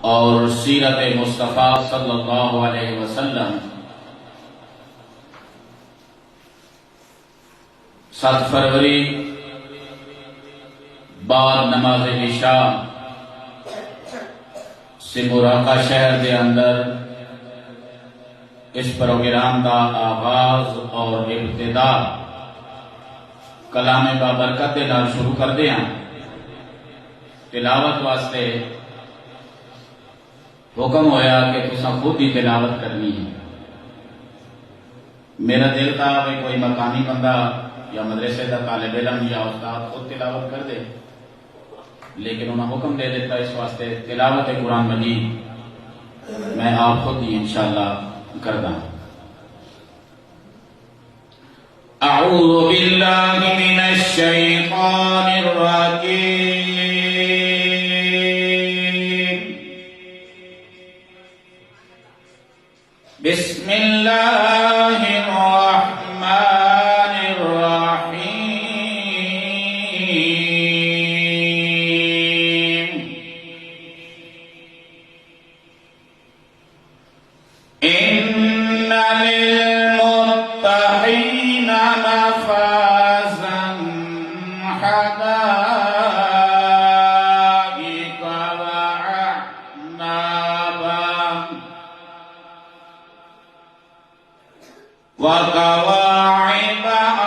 اور سیرت مصطفیٰ صلی اللہ علیہ وسلم 7 فروری بعد نماز عشاء سموراقہ شہر کے اندر اس پروگرام کا آغاز اور ابتدا کلام بابرکت کے نال شروع کرتے ہیں۔ تلاوت واسطے حکم ہویا کہ تساں خود ہی تلاوت کرنی ہے۔ میرا دل تھا کہ کوئی مقامی بندہ یا مدرسے کا طالب علم یا استاد خود تلاوت کر دے، لیکن انہوں نے حکم دے دیتا اس واسطے تلاوت قرآن مجید میں آپ خود ہی انشاءاللہ کردہ۔ اعوذ باللہ من الشیطان الرجیم، بسم اللہ الرحمن الرحیم، ان للمتقین مفازا حدائق وأعنابا وكواعب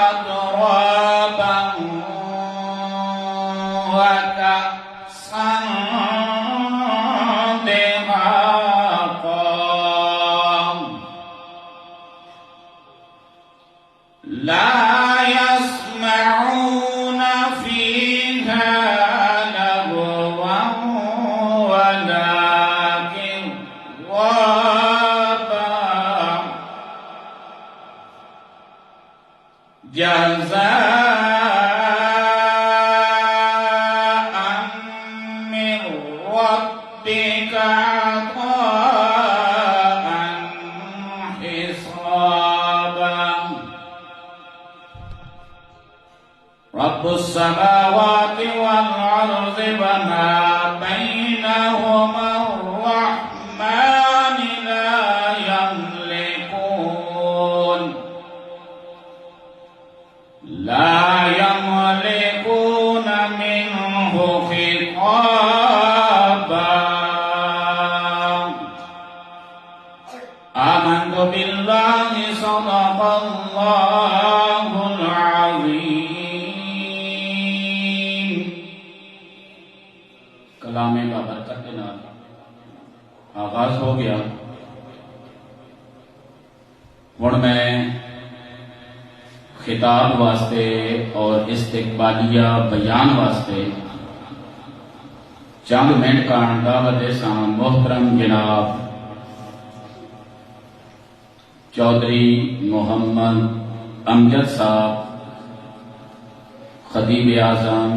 أترابا وكأسا دهاقا لا يسمعون فيها لغوا ولا كذابا جزاء من ربك عطاء حسابا رب السماوات والأرض وما بينهما الرحمن لا يملكون منه خطابا آمنت بالله صدق الله العظيم۔ کلام بابرکت کے نال آغاز ہو گیا۔ ہن میں خطاب واسطے اور استقبالیہ بیان واسطے چند منٹ کا دعوت دیساں محترم جناب چودھری محمد امجد صاحب خطیب اعظم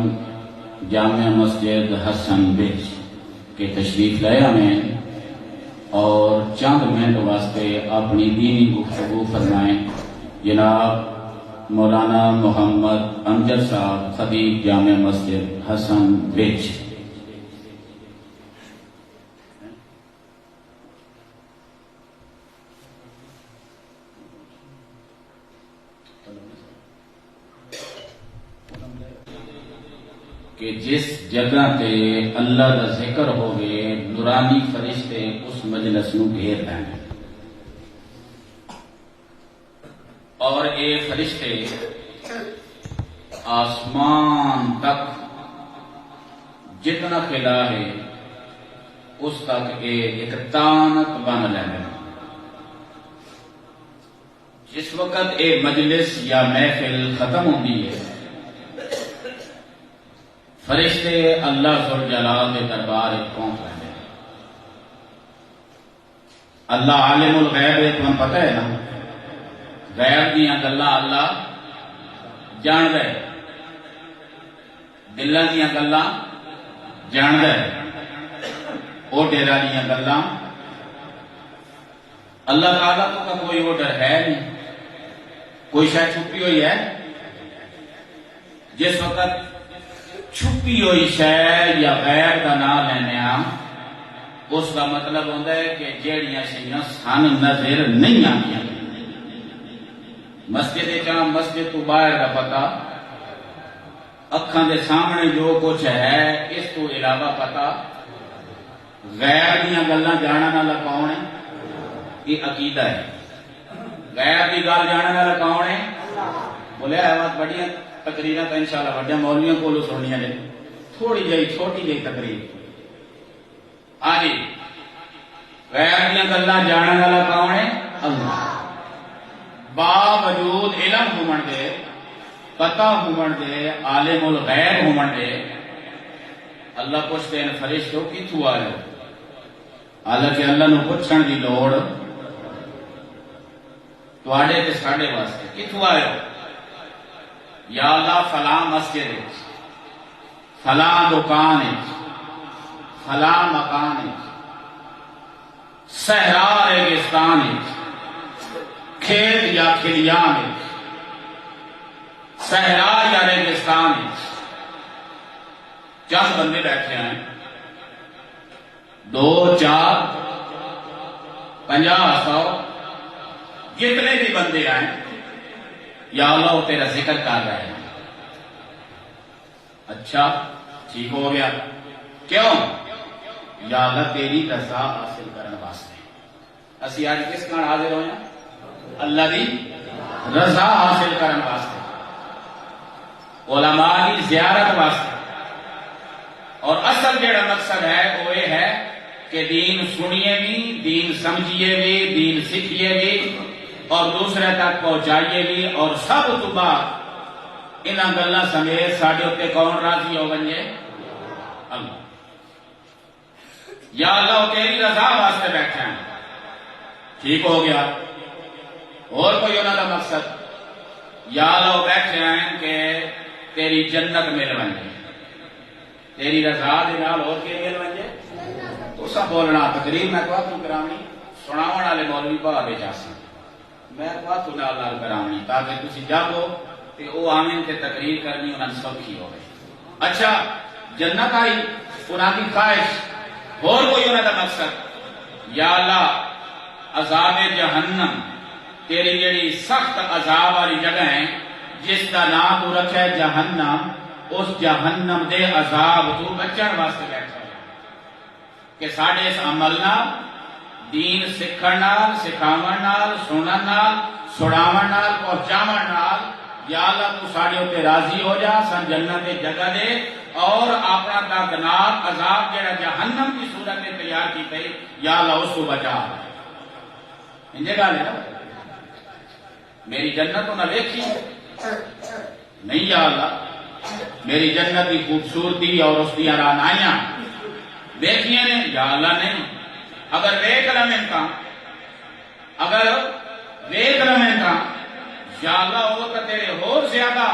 جامع مسجد حسن بچ کے تشریف لے آئیں اور چند منٹ واسطے اپنی دینی گفتگو فرمائیں۔ جناب مولانا محمد امجد صاحب خطیب جامع مسجد حسن بچ۔ کہ جس جگہ تے اللہ دا ذکر ہوگے نورانی فرشتے اس مجلس نو گھیر لیں، اور اے فرشتے آسمان تک جتنا خلا ہے اس تک ایک تانت بن لیں۔ جس وقت اے مجلس یا محفل ختم ہوتی ہے، فرشتے اللہ ذوالجلال کے دربار پہنچ رہے ہیں۔ اللہ عالم الغیب ہے، تمہیں پتہ ہے نا، غیب دیاں گلاں اللہ جان دے، دلاں دیاں گلاں جان دے، اوڈیراں دیاں گلاں اللہ تعالیٰ تو کا کوئی اوڈر ہے نہیں، کوئی شاید چھپی ہوئی ہے۔ جس وقت چھپی ہوئی شے یا غیر کا نام لینے اس کا مطلب ہوتا ہے کہ جہڑیاں شیئاں سن نظر نہیں آتی. مسجد چاہ مسجد تو باہر کا پتا اکھاں دے سامنے جو کچھ ہے اس تو علاوہ پتا غیر دیا گلاں جانن والا کون ہے؟ یہ عقیدہ ہے. غیر کی گل جانن والا کون ہے؟ بولے بڑی تقریر تو ان شاء اللہ وڈیا مولویوں کو سننی نے تھوڑی جی چھوٹی جی تقریر. ہاں جی غیر دیا گلاں جانن والا کون ہے؟ اللہ. باوجود علم ہومن دے پتہ ہومن دے عالم الغیب ہومن دے اللہ پوچھتے ہیں فرشتو کتھوں آئے ہو؟ حالانکہ اللہ نو پوچھن دی لوڑ تواڈے تے ساڈے واسطے کتھوں آئے ہو؟ یا اللہ فلاں مسجد ہے، فلاں دکان ہے، فلاں مکان ہے، صحرا ریگستان ہے، کھیت یا کھلیان ہے، صحرا یا ریگستان ہے. چند بندے بیٹھے ہیں 2 4 50 100 جتنے بھی بندے آئے یا اللہ وہ تیرا ذکر کر رہے ہیں. اچھا ٹھیک ہو گیا. کیوں؟ یا اللہ تیری رضا حاصل کرنے واسطے. اسی آج کس کان حاضر ہوئے ہیں؟ اللہ دی رضا حاصل کرنے واسطے، علماء کی زیارت واسطے. اور اصل جڑا مقصد ہے وہ یہ ہے کہ دین سنیے بھی، دین سمجھیے بھی، دین سیکھیے بھی اور دوسرے تک پہنچائیے بھی. اور سب تو بعد انہاں گلاں سمیت ساڈے اوتے کون راضی ہو بنجے؟ اللہ. یا اللہ وہ تیری رضا واسطے بیٹھے ہیں. ٹھیک ہو گیا. اور کوئی انہاں دا مقصد یا اللہ وہ بیٹھے ہیں کہ تیری جنت مل بنجے، تیری رضا دے نال اور کے مل بنجے. تو سب بولنا تقریر میں تو کرانی سناون والے مولوی بھاوے جاسن میں تو نال نال کرانی تاکہ تسی جاگو تے او آمین تے تقریر کرنی انہاں سوکھی ہوے. اچھا جنت آئی انہاں کی خواہش. اور کوئی انہاں دا مقصد یا اللہ عذاب جہنم تیری جڑی سخت عذاب والی جگہ ہے جس کا نام تو رکھا ہے جہنم، اس جہنم دے عذاب تو بچن واسطے بیٹھا ہے کہ ساڈے اس عمل نال دین سکھن نال سکھاون نال سنن نال سڑاون نال پہنچاون نال یا اللہ تو ساڈے اوتے راضی ہو جا، سن جنت دے جگہ دے اور اپنا دردناک عذاب جڑا جہنم کی صورت میں تیار کی گئی یا اللہ اس کو بچا. انجے گل ہے نا میری جنت انہیں دیکھی نہیں یا اللہ میری جنت کی خوبصورتی اور اس کی رانائیاں دیکھیے نے یا اللہ نہیں. اگر دیکھ لیں کا اگر دیکھ لیں کا یا اللہ وہ تو تیرے اور زیادہ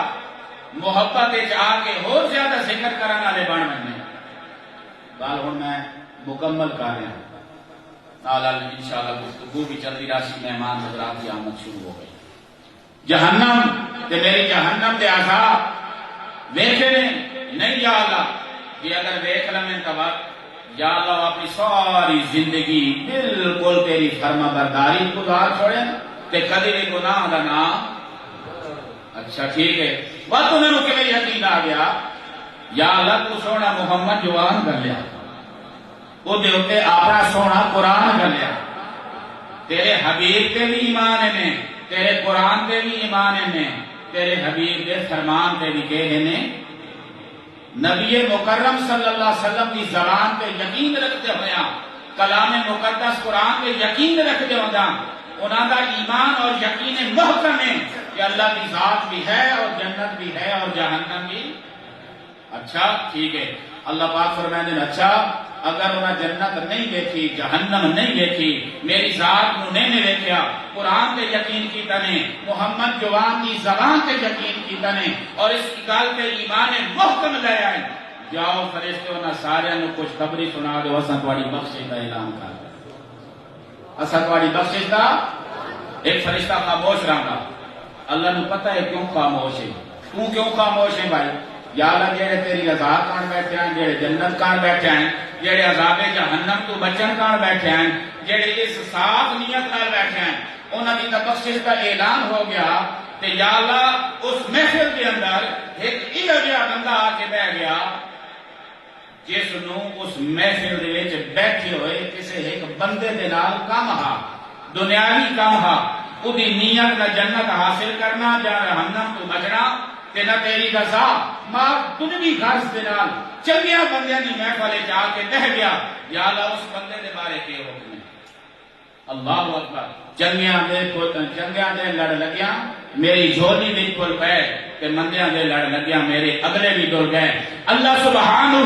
محبت آ کے اور زیادہ ذکر کرنے والے بن بننے. گل ہوں میں مکمل کر رہا ہوں. انشاءاللہ گفتگو بھی چلتی راشی مہمان حضرات کی آمد شروع ہو گئی. جہنم تے میری جہنم دے عذاب دیکھے نہیں یا اللہ یہ اگر دیکھ لیں تو یا اللہ اپنی ساری زندگی بالکل تیری فرما برداری گزار چھوڑے تے کدی بھی گناہ دا نام. اچھا ٹھیک ہے بات تمہیں کہ میری یقین آ گیا یا اللہ تو سونا محمد جوان کر لیا وہ دے ہوتے اپنا سونا قرآن کر لیا تیرے حبیب کے بھی ایمان ہے تیرے قرآن تے بھی ایمان ہے تیرے حبیب دے فرمان تے بھی کہے نے نبی مکرم صلی اللہ علیہ وسلم کی زبان پہ یقین رکھتے ہوئے کلام مقدس قرآن پہ یقین رکھتے ہوئے انہاں دا ایمان اور یقین محکم ہے کہ اللہ کی ذات بھی ہے اور جنت بھی ہے اور جہنم بھی. اچھا ٹھیک ہے. اللہ پاک فرمائے نے اچھا اگر انہیں جنت نہیں دیکھی جہنم نہیں دیکھی میری ذات نو نہیں دیکھا قرآن پہ یقین کیتا نے محمد جوان کی زبان پہ یقین کیتا نے اور اس گل پہ ایمان محکم لے آئے جاؤ فرشتے انہاں سارے نو کچھ خبری سنا دو اساں تہاڈی بخشش کا اعلان کر اساں تہاڈی بخشش کا. ایک فرشتہ خاموش رہا اللہ نو پتہ ہے کیوں خاموش ہے تو کیوں خاموش ہے بھائی یا اللہ جڑے تیری رضا کان بیٹھے ہیں جڑے جنت کان بیٹھے ہیں جڑے عذاب جہنم تو بچن کر بیٹھے ہیں، جڑے اس صاف نیت نال بیٹھے ہیں، انہاں دی بخشش کا اعلان ہو گیا تے یا اللہ اس محفل کے اندر ایک جہا بندہ آ کے بیٹھ گیا جس نو اس محفل دے وچ بیٹھے ہوئے کسی ایک بندے دے نال کم ہا، دنیاوی کم ہا، او دی نیت نہ جنت حاصل کرنا یا جہنم تو بچنا تے نہ تیری رضا، ماں دنیوی غرض دے نال چنگیاں بندیاں دی محفل وچ آ کے بیٹھ گیا، یا اللہ اس بندے دے بارے کے حکم ہے؟ اللہ اکبر، چنگیاں دے لڑ لگیاں میری جھولی وچ کھل پئے تے مندیاں دے لڑ لگیاں میرے اگلے بھی ڈر گئے۔ اللہ سبحانہ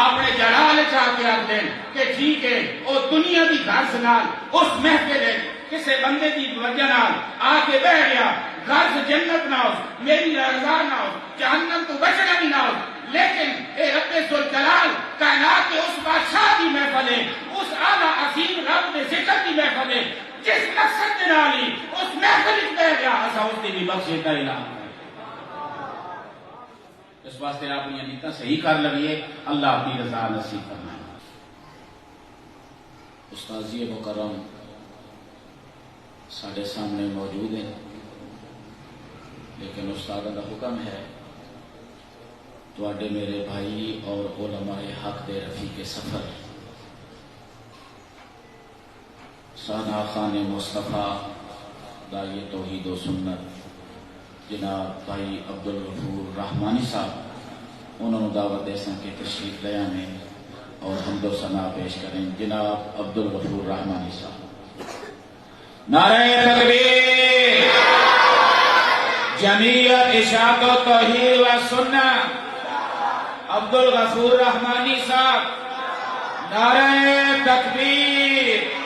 اپنے جلال چاہ کے آتے ہیں کہ ٹھیک ہے او دنیا دی غرض نال اس محفل کسے بندے دی وجہ نال آ کے بیٹھ گیا، غرض جنت نہ ہو، میری رضا نہ ہو، جہنم تو بچنا بھی نہ ہو، لیکن اے رب ذوالجلال کائنات کے اس بادشاہ کی محفل ہے، اس اعلیٰ عظیم رب کے ذکر کی محفل ہے، جس مقصد کے نال ہی اس محفل وچ بیٹھ گیا، اسا اس دی بھی بخشش کا اعلان کریں۔ اس واسطے اپنی نیتاں صحیح کر لگیے، اللہ اپنی رضا نصیب فرمائے۔ استاذی مکرم سارے سامنے موجود ہیں، لیکن استاد کا حکم ہے تو میرے بھائی اور علماء حق دے رفیق سفر سانا خان مصطفیٰ داعی توحید و سنت جناب بھائی عبدالغفور رحمانی صاحب، انہوں نے دعوت دے سن کے تشریف لے آنے اور حمد و ثنا پیش کریں۔ جناب عبدالغفور رحمانی صاحب، نعرہ تکبیر، جمعیت اشاعت و توحید و سنت، عبدالغفور رحمانی صاحب، نعرہ تکبیر۔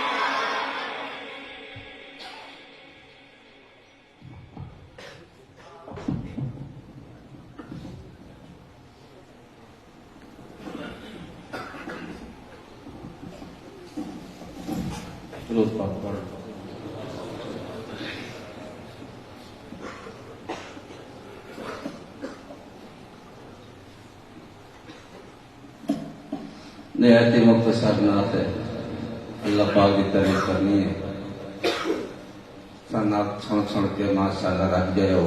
نہایت مختصر نعت ہے، اللہ پاک کی تعریف کرنی ہے، نعت سن کے ماشاءاللہ رکھ گئے ہو۔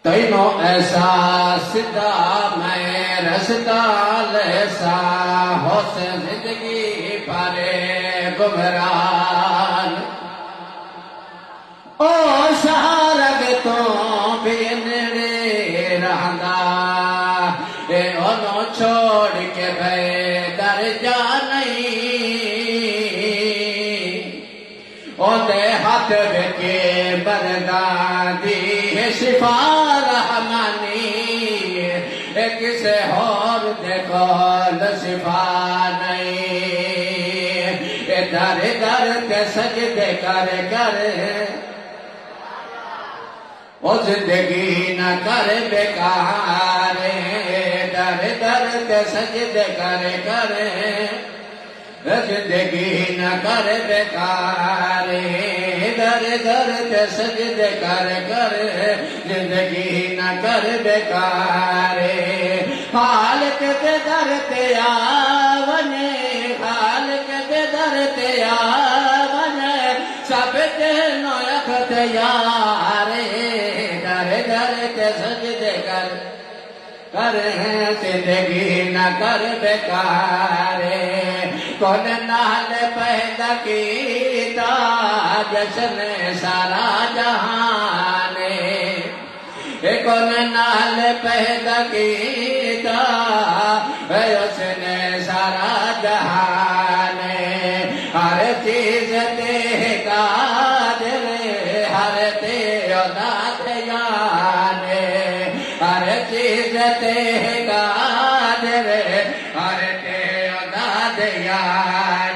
تینوں ایسا سدھا میں رستا لیسا ہو سے زندگی پارے گمران، او شہرگ تو بھی نڑے رہندا، اے انہوں چھوڑ کے بے در جا نہیں، او دے ہاتھ کے بردان دی شفا رحمانی، کسے اور دیکھو شفا نہیں، در در تے سجدے کر کر او زندگی نہ کر بیکار، در در تے سجدے کر کر زندگی نہ کر بیکار، در در تے سجدے کر کر زندگی نہ کر بیکار، خالق دے در تے آونے، خالق دے در تے آونے، سب تے نو اختیار، در در تے سجدے کر زندگی نہ کر بیکار، کون نال پیدا کیتا جشن سارا جہان، کون نال پیدا کیتا اس نے سارا جہان، ہر چیز تے قادر، ہر تے ذات جان، ہر چیز تے ہر تے دیا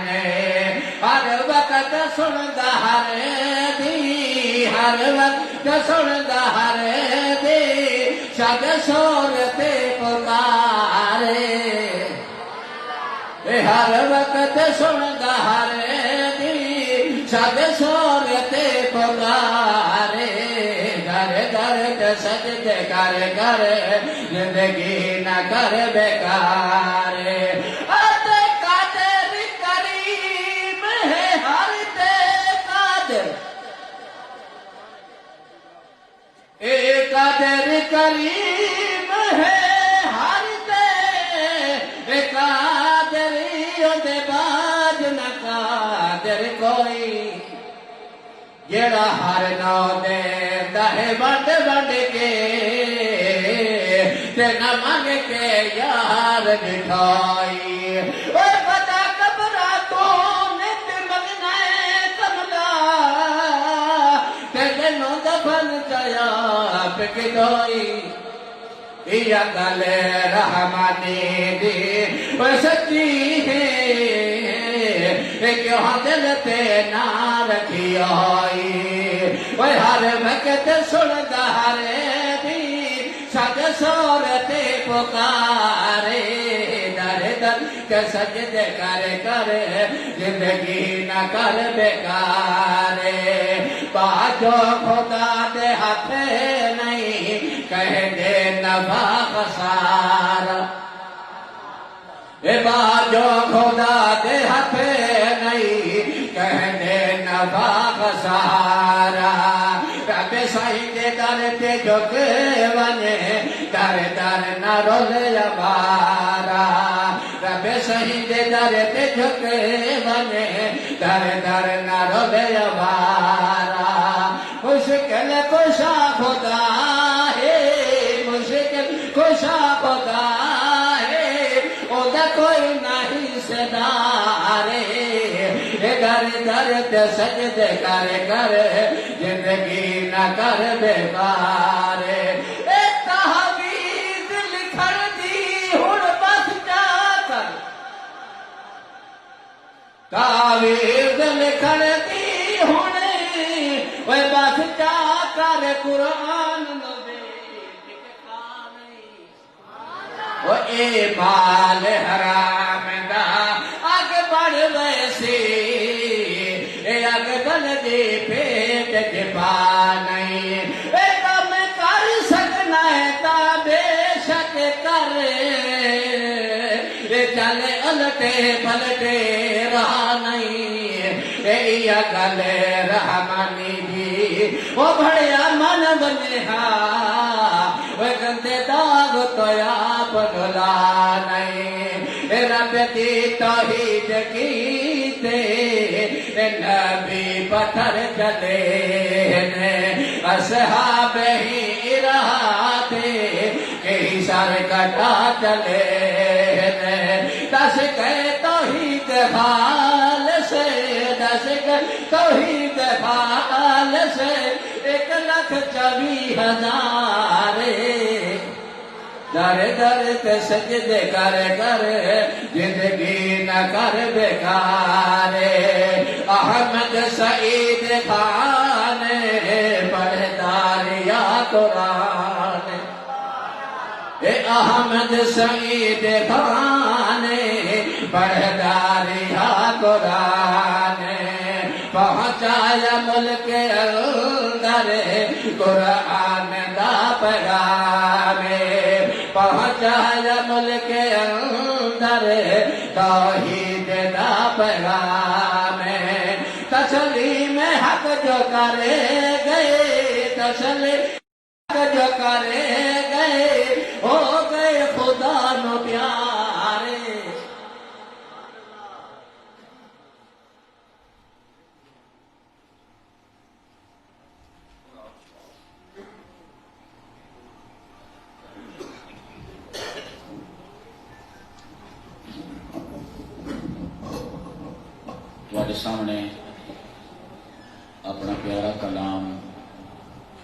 نے ہر وقت سندا ہر دی ہر وقت سندا ہر دی شاد شور تے پکارے ہر وقت سندا ہر دی شاد شور تے پکارے در در تے سجدے کر کر زندگی نہ کر بیکار تے قادر کریم ہے ہر تے قادر اے قادر کریم ہے ہر تے قادر دے باج نہ قادر کوئی جڑا ہر نو دے دہے بڑھ بڑھ کے تے نہ مانگ کے یار مٹھائی اے پتا کبرا تو نت مگنا کملا تے تینوں دفن چایا پکڑوئی یا گل رحمانی دی وہ سچی ہے کیوں دل تے نہ رکھی ہوئی وہ ہر وقت سندا ہر دی سد سور تے پکارے در در کے سجدے کر کر زندگی نہ کر بیکارے باجو خدا دے ہاتھ نہیں کہہ دے نفع خسارہ باجو خدا دے ہاتھ نہیں کہہ دے نفع خسارہ رب سائی دے در تے جھک ونے در در نہ رول بارا رب سائی دے در تے جھک ونے در در نہ رول بارا مشکل کشا خدا ہے مشکل کشا خدا ہے اودا کوئی نہیں صدارے در در تے سجدے کر کر زندگی نہ کر بیکار اے تحویز لکھن دی ہن بس جا کر تحویز لکھن دی ہن اوے بس جا کر قرآن نو وہ اے مال حرام دا اگ بڑھ ویسی اے اگ بل دی پیٹ جبا نہیں اے کم کر سکنا ہے تا بے شک کر اے چلے الٹے پلٹے رہا نہیں اے یا گل رحمانی دی وہ بھڑیا من بنیا وہ گندے داغ تو آپ ڈھلا نہیں رب کی توحید کیتے نبی پتھر چلے اصحاب ہی رہاتے کہیں سر کٹا چلے دس کہ توحید حال سے دس کہ توحید حال سے 1,24,000 در در تے سجدے کر کر زندگی نہ کر بیکار احمد سعید خان پڑھدار یا قرآن اے احمد سعید خان پڑھدار یا قرآن پہنچایا ملک اندر قرآن دا پیغام پہنچایا ملک اندر توحید دا پیغام تسلیم حق جو کرے گئے تسلیم حق جو کرے گئے ہو گئے خدا نو پیارے تمہارے سامنے اپنا پیارا کلام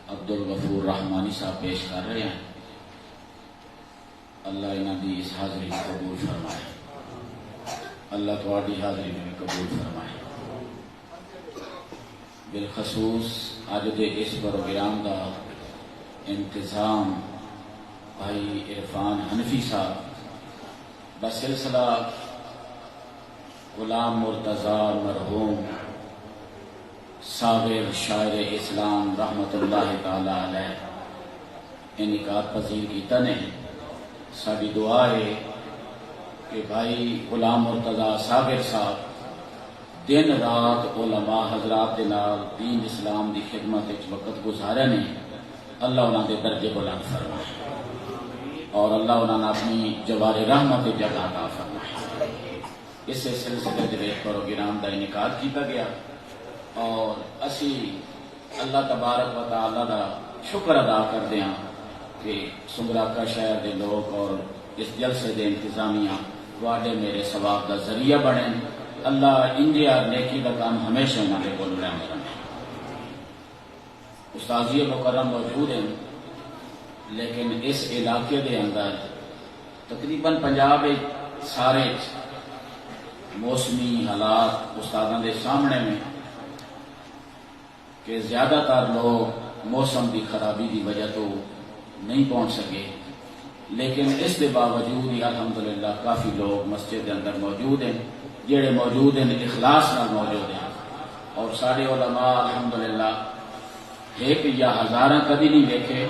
عبد الغفور رحمانی صاحب پیش کر رہے ہیں اللہ انہاں دی اس حاضری کو قبول فرمائے، اللہ تواڈی حاضری میں قبول فرمائے۔ بالخصوص اج دے اس پروگرام دا انتظام بھائی عرفان حنفی صاحب بسلسلہ غلام مرتضی مرحوم صابر شاعر اسلام رحمت اللہ تعالی علیہ انعقاد پذیر کیتا نے۔ ساری دعا ہے کہ بھائی غلام مرتضی صابر صاحب دن رات علماء حضرات دے نال دین اسلام دی خدمت وچ وقت گزارے نے، اللہ انہاں دے درجے بلند فرمائے اور اللہ انہاں نے اپنی جوار رحمت جگہ عطا فرمائے۔ اس سلسلے دے وچ پروگرام دا انعقاد کیتا گیا اور اسی اللہ تبارک و تعالی دا شکر ادا کردے ہاں کہ سنگراکا شہر دے لوگ اور اس جلسے دے انتظامیہ واڈے میرے ثواب دا ذریعہ بنے۔ اللہ انجے اور نیکی کا کام ہمیشہ انہوں نے بول رہے ہیں۔ استاذی مکرم موجود ہیں لیکن اس علاقے دے اندر تقریباً پنجاب سارے موسمی حالات استادوں کے سامنے میں کہ زیادہ تر لوگ موسم کی خرابی کی وجہ تو نہیں پہنچ سکے، لیکن اس کے باوجود ہی الحمدللہ کافی لوگ مسجد کے اندر موجود ہیں، جڑے موجود ہیں اخلاص نال موجود ہیں، اور سارے علماء الحمدللہ ایک یا ہزاراں کبھی نہیں دیکھے،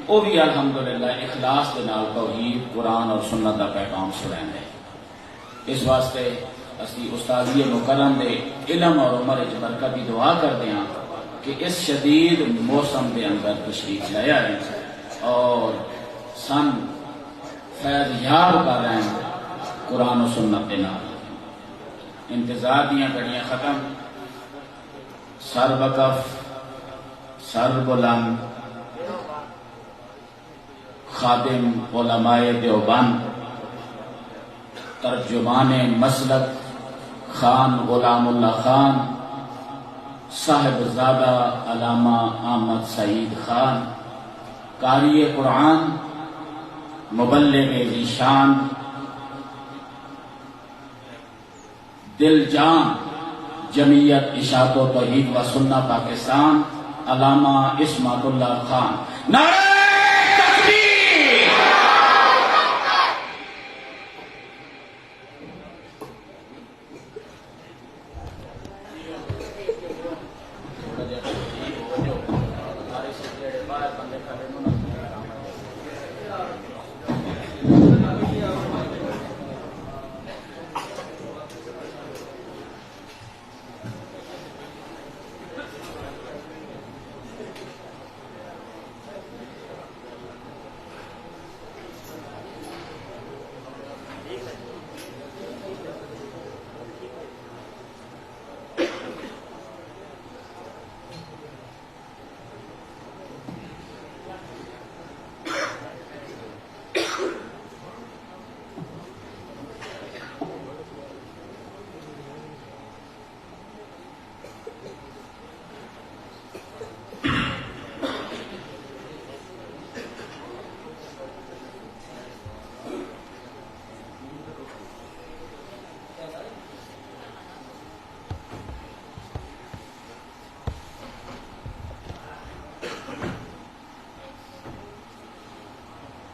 وہ بھی الحمدللہ اخلاص کے نال توحید قرآن اور سنت کا پیغام سنائیں گے۔ اس واسطے اسی استاذی مکرم دے علم اور عمر وچ برکت کی دعا کرتے ہیں کہ اس شدید موسم کے اندر تشریف لے آئے اور سن فیض یاب کر رہے ہیں قرآن و سنت کے نال۔ انتظار دیاں گھڑیاں ختم، سر وقف سر بلند خادم علماء دیوبند ترجمان مسلک خان غلام اللہ خان صاحب زادہ علامہ احمد سعید خان قاری قرآن مبلغ ذیشان دل جان جمعیت اشاعت و توحید و سنہ پاکستان علامہ اسمت اللہ خان۔ نعرہ تکبیر!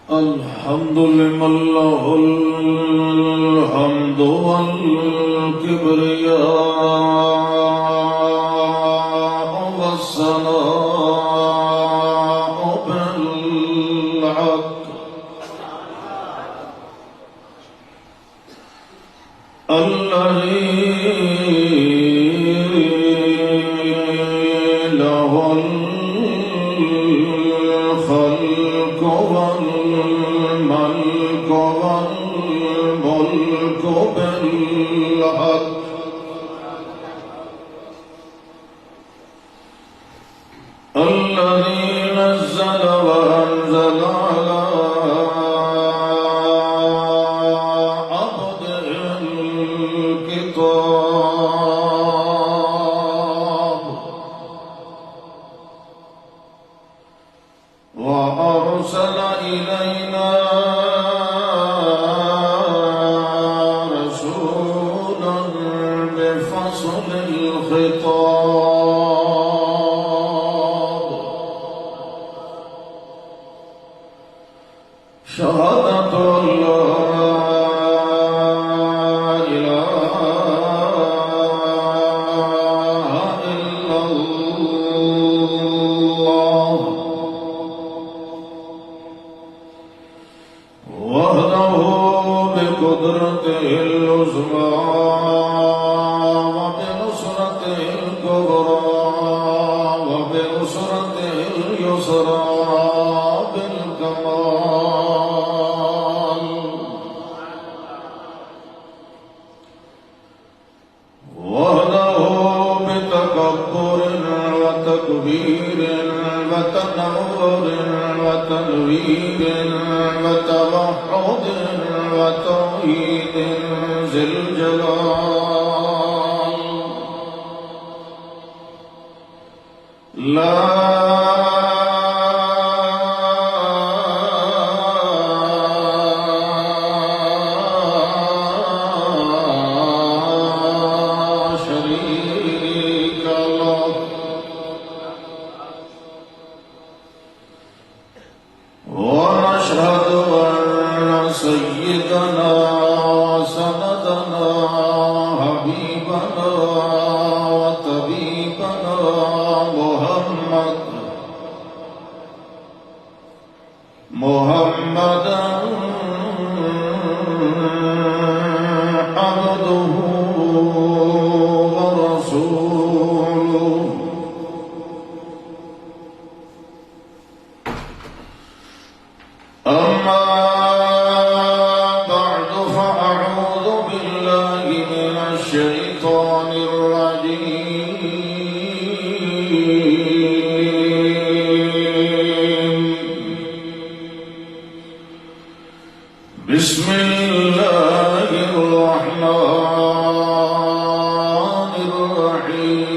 الحمد لمن له الحمد والكبرياء والثناء بالحق الذي له الخلق والملك والملك بالحق الذي نزل وأنزل على عبده الكتاب وأرسل إلينا بقدرته العظمى وبنصرته الكبرى وبنصرته اليسرى بالكمال وحده بتكبر وتكبير وتنور وتنوير وتوحد وتوحيد ذي الجلال لا شريك له ونشهد أن سيدنا وسندنا حبيبنا وطبيبنا محمدا عبده ورسوله أما بعد فأعوذ بالله من الشيطان الرجيم بسم الله الرحمن الرحيم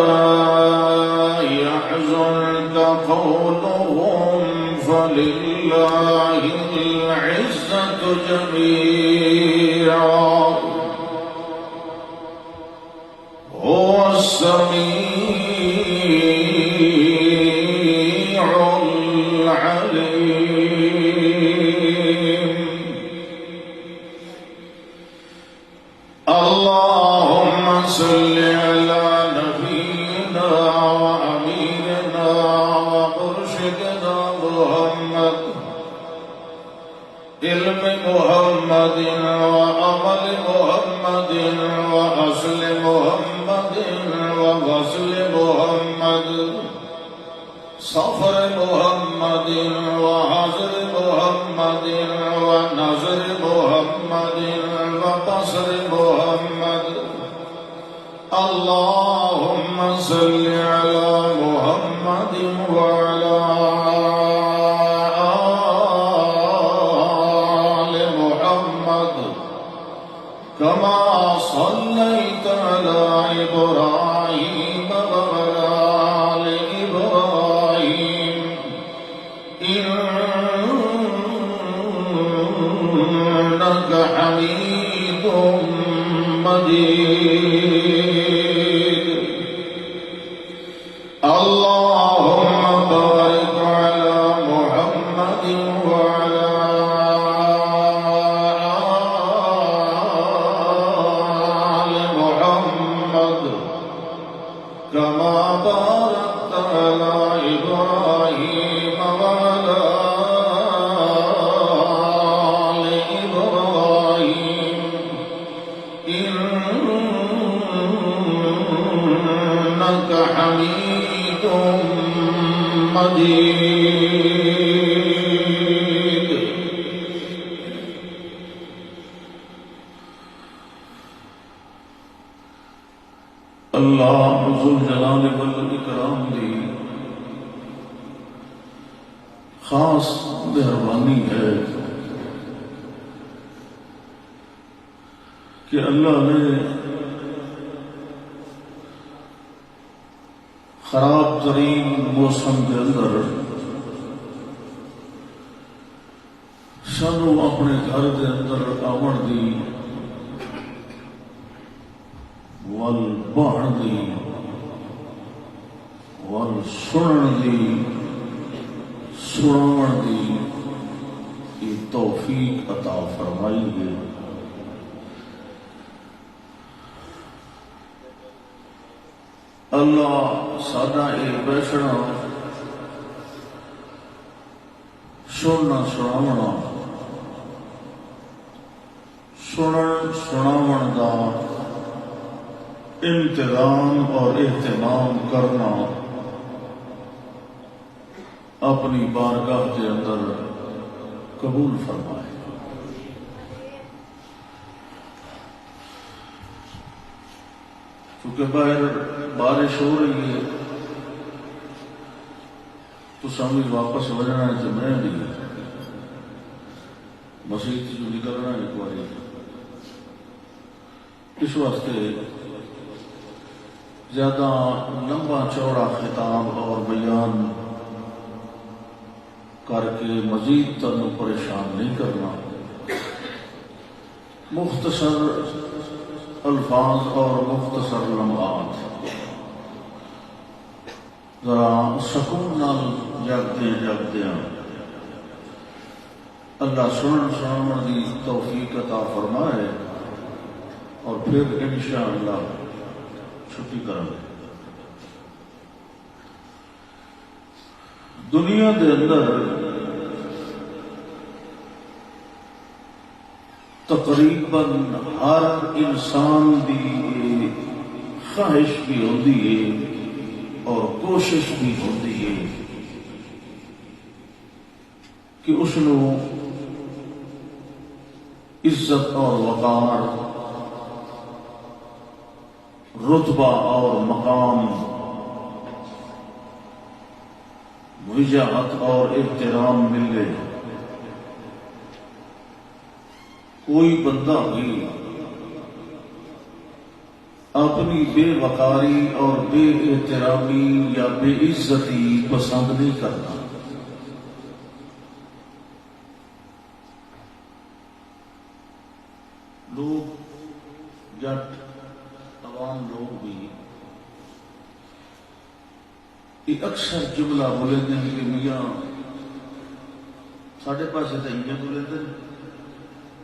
ولا يحزنك قولهم فلله العزة جميعا هو السميع العليم اللهم صل على نبينا وأميرنا ومرشدنا محمد علم محمد وعمل محمد وأصل محمد وغسل محمد سفر محمد وحضر محمد ونظر محمد وبصر محمد اللهم صل على محمد وعلى آل محمد كما صليت على إبراهيم وعلى آل إبراهيم إنك حميد مجيد اللهم بارك على محمد وعلى آل محمد كما باركت على إبراهيم وعلى آل إبراهيم إنك حميد مجيد اللہ ذو الجلال والاکرام دی خاص مہربانی ہے کہ اللہ نے خراب ترین موسم کے اندر سانو اپنے گھر کے اندر آون دی ول بہن دی ول سنن دی سناون دی یہ توفیق عطا فرمائی ہے اللہ سادہ یہ بیٹھنا سننا سناونا سنن سناون دا انتظام اور اہتمام کرنا اپنی بارگاہ کے اندر قبول فرمائے. کیونکہ باہر بارش ہو رہی ہے تو سامنے واپس وجنا ہے تو میں بھی مسجد جو نکلنا ایک بار اس واسطے زیادہ لمبا چوڑا خطاب اور بیان کر کے مزید تن پریشان نہیں کرنا. مختصر الفاظ اور مختصر لمحات ذرا سکون نال جگتے ہیں. اللہ سنن سناون دی توفیق عطا فرمائے اور پھر انشاءاللہ چھٹی کریں. دنیا دے اندر تقریباً ہر انسان دی خواہش بھی ہوتی ہے اور کوشش بھی ہوتی ہے کہ اس نو عزت اور وقار، رتبہ اور مقام، وجاہت اور احترام ملے. کوئی بندہ بھی اپنی بے وقاری اور بے احترامی یا بے عزتی پسند نہیں کرتا. لوگ جٹ عوام لوگ بھی یہ اکثر جملہ بولے ہیں کہ میاں ساڑھے پاسے تو انجا بولے ہیں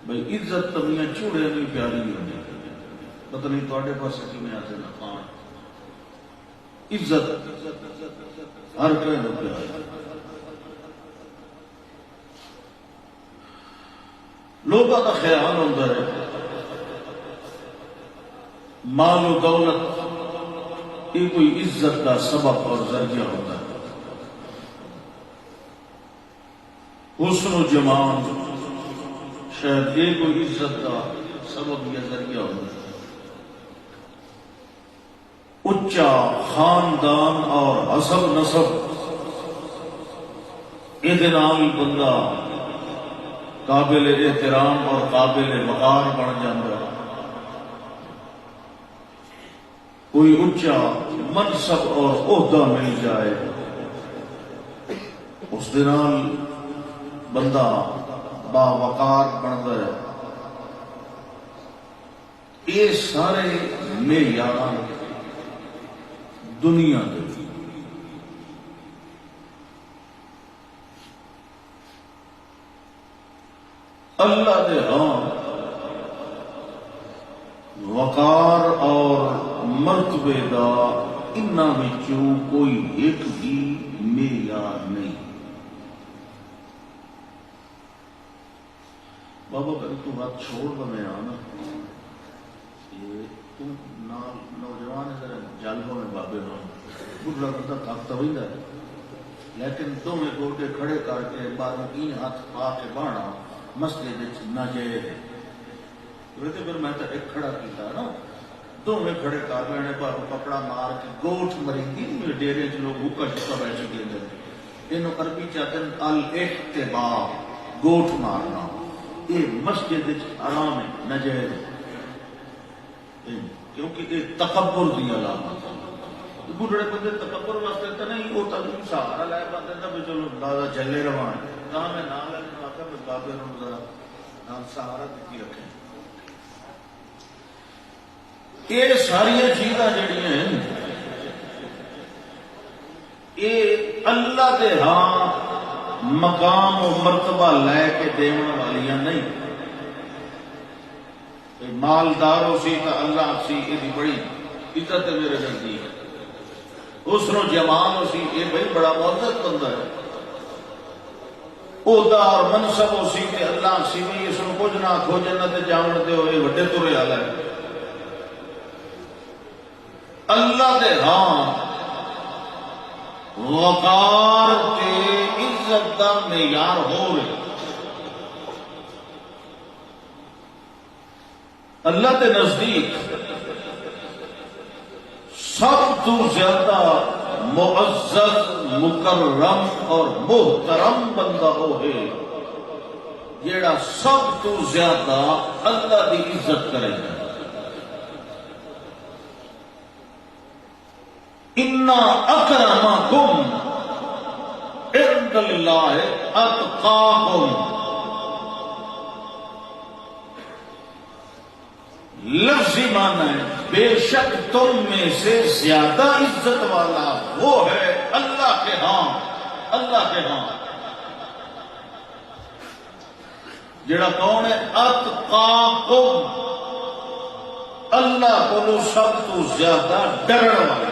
بھائی عزت تو میاں چوڑے نہیں پیاری ہونے پتہ نہیں توڑے پاسے کی میں آتے نہ خان عزت ہر کہنے پیاری. لوگوں کا خیال ہوتا ہے مال و دولت یہ کوئی عزت کا سبب اور ذریعہ ہوتا ہے. حسن و جمال شاید یہ کوئی عزت کا سبب یا ذریعہ ہوتا ہے. اچا خاندان اور حسب نسب یہ بندہ قابل احترام اور قابل وقار بن جاتا ہے. کوئی اونچا منصب اور عہدہ مل جائے اس دن بندہ باوقار بنتا ہے. یہ سارے معیار دنیا کے اللہ دے ہاں وقار اور مرتبے دا انہاں وچوں کوئی ایک بھی معیار نہیں. بابا اگر تو بات چھوڑ بنے آنا یہ تم نوجوان ذرا جالبوں میں بابے ہو بڑھا بندہ تھکتا ہوئی ہے لیکن دونوں گوٹے کھڑے کر کے بارویں ہاتھ پا کے بانا مسجد ناجائز ہے. پھر میں تو ایک کھڑا کیتا نا دونوں کھڑے کر لینے پر کپڑا مار کے گوٹھ مریندی میرے ڈیرے چ لوگ حکا شکا بیٹھ کے اندر یہ عربی چاہتے ہیں الاحتباء گوٹھ مارنا. یہ مسجد حرام ہے ناجائز ہے کیونکہ یہ تکبر دی علامت ہے. بڑھڑے بندے تکبر واسطے تو نہیں وہ تعلیم سہارا لائے پاتے تھا بھی چلو دادا چلے رہا ہے کہاں میں نہ لینے آتا میں بابے ذرا نام سہارا دیتی رکھیں. یہ ساری چیزاں جڑیاں ہیں یہ اللہ دے ہاں مقام و مرتبہ لے کے دینے والیاں نہیں. مالدار ہو سی تو اللہ سی یہ بڑی عزت ہے میرے نزدیک. اس نو جمال اسی یہ بھائی بڑا معزز بندہ ہے، عہدہ اور منصب اسی کہ اللہ سی بھی اس نو کچھ نہ کھو جنت جاون دے ہوئے وڈے ترے والا ہے۔ اللہ دے ہاں وقار تے عزت دا معیار ہو رہے، اللہ کے نزدیک سب تو زیادہ معزز مکرم اور محترم بندہ وہ ہے جیڑا سب تو زیادہ اللہ کی عزت کرے گا۔ اِنَّا أَكْرَمَكُمْ عِندَ اللَّهِ أَتْقَاكُمْ، لفظی معنی ہے بے شک تم میں سے زیادہ عزت والا وہ ہے اللہ کے ہاں، اللہ کے ہاں جڑا کون ہے؟ اتقاکم، اللہ کو سب تو زیادہ ڈرن والا،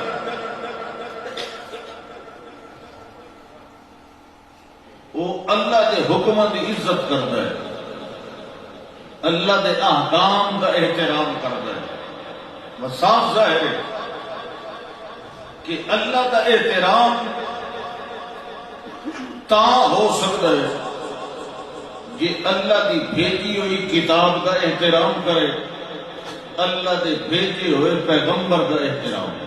وہ اللہ کے حکموں کی عزت کرتا ہے، اللہ دے احکام کا احترام کرتا ہے۔ بس صاف ظاہر ہے کہ اللہ کا احترام تا ہو سکتا ہے کہ اللہ کی بھیجی ہوئی کتاب کا احترام کرے، اللہ کے بھیجے ہوئے پیغمبر کا احترام کرے۔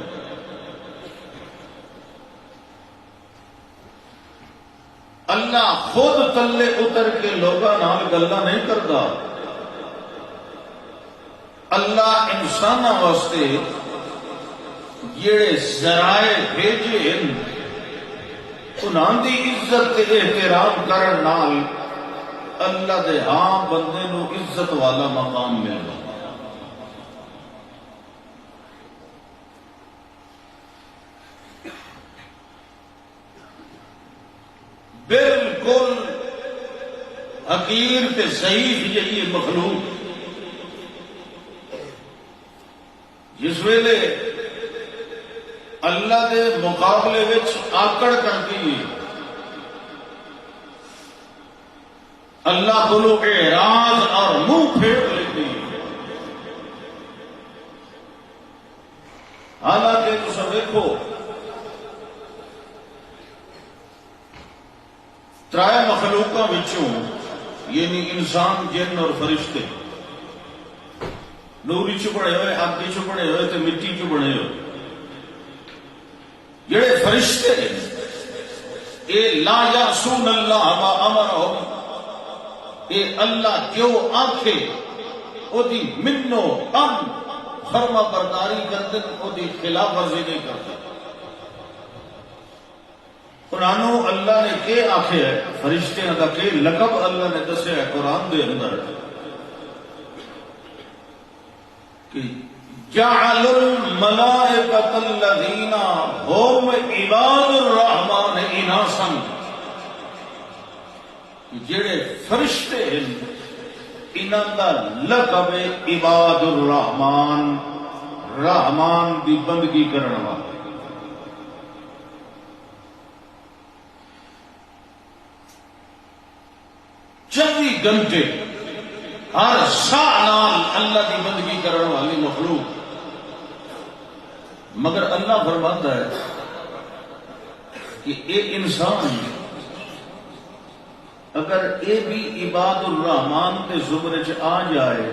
اللہ خود تلے اتر کے لوگوں نال گلاں نہیں کرتا، اللہ انسان واسطے جڑے ذرائع بھیجے ہیں انہاں دی عزت تے احترام کرن نال اللہ دے ہاں بندے نو عزت والا مقام ملدا۔ بالکل حقیر تے ضعیف یہ مخلوق جس ویلے اللہ دے مقابلے وچ آکڑ کرتی ہے، اللہ کو اعراض اور منہ پھیر لیتی ہے۔ حالانکہ تسا دیکھو ترائے مخلوقاں وچوں یعنی انسان، جن اور فرشتے، نوری چ بنے ہوئے، اگ چ بنے ہوئے تے مٹی چ بنے ہوئے، جڑے فرشتے اے لا یعصون اللہ ما امرہم، اے اللہ جو آکھے او دی منو ان فرما برداری کردن، او دی خلاف ورزی نہیں کرتے۔ قرآن اللہ نے کہ آخے ہے، فرشتے کا کہ لقب اللہ نے دسے ہے قرآن دے اندر کہ جعل الملائکۃ الذین هم عباد الرحمن اناسا، جڑے فرشتے ہیں انہاں دا لقب ہے عباد الرحمن، رحمان دی بندگی کرنے والے۔ 24 گھنٹے ہر ساہ نال اللہ کی بندگی کرنے والی مخلوق، مگر اللہ فرماتا ہے کہ ایک انسان اگر اے بھی عباد الرحمان کے زمرے چ آ جائے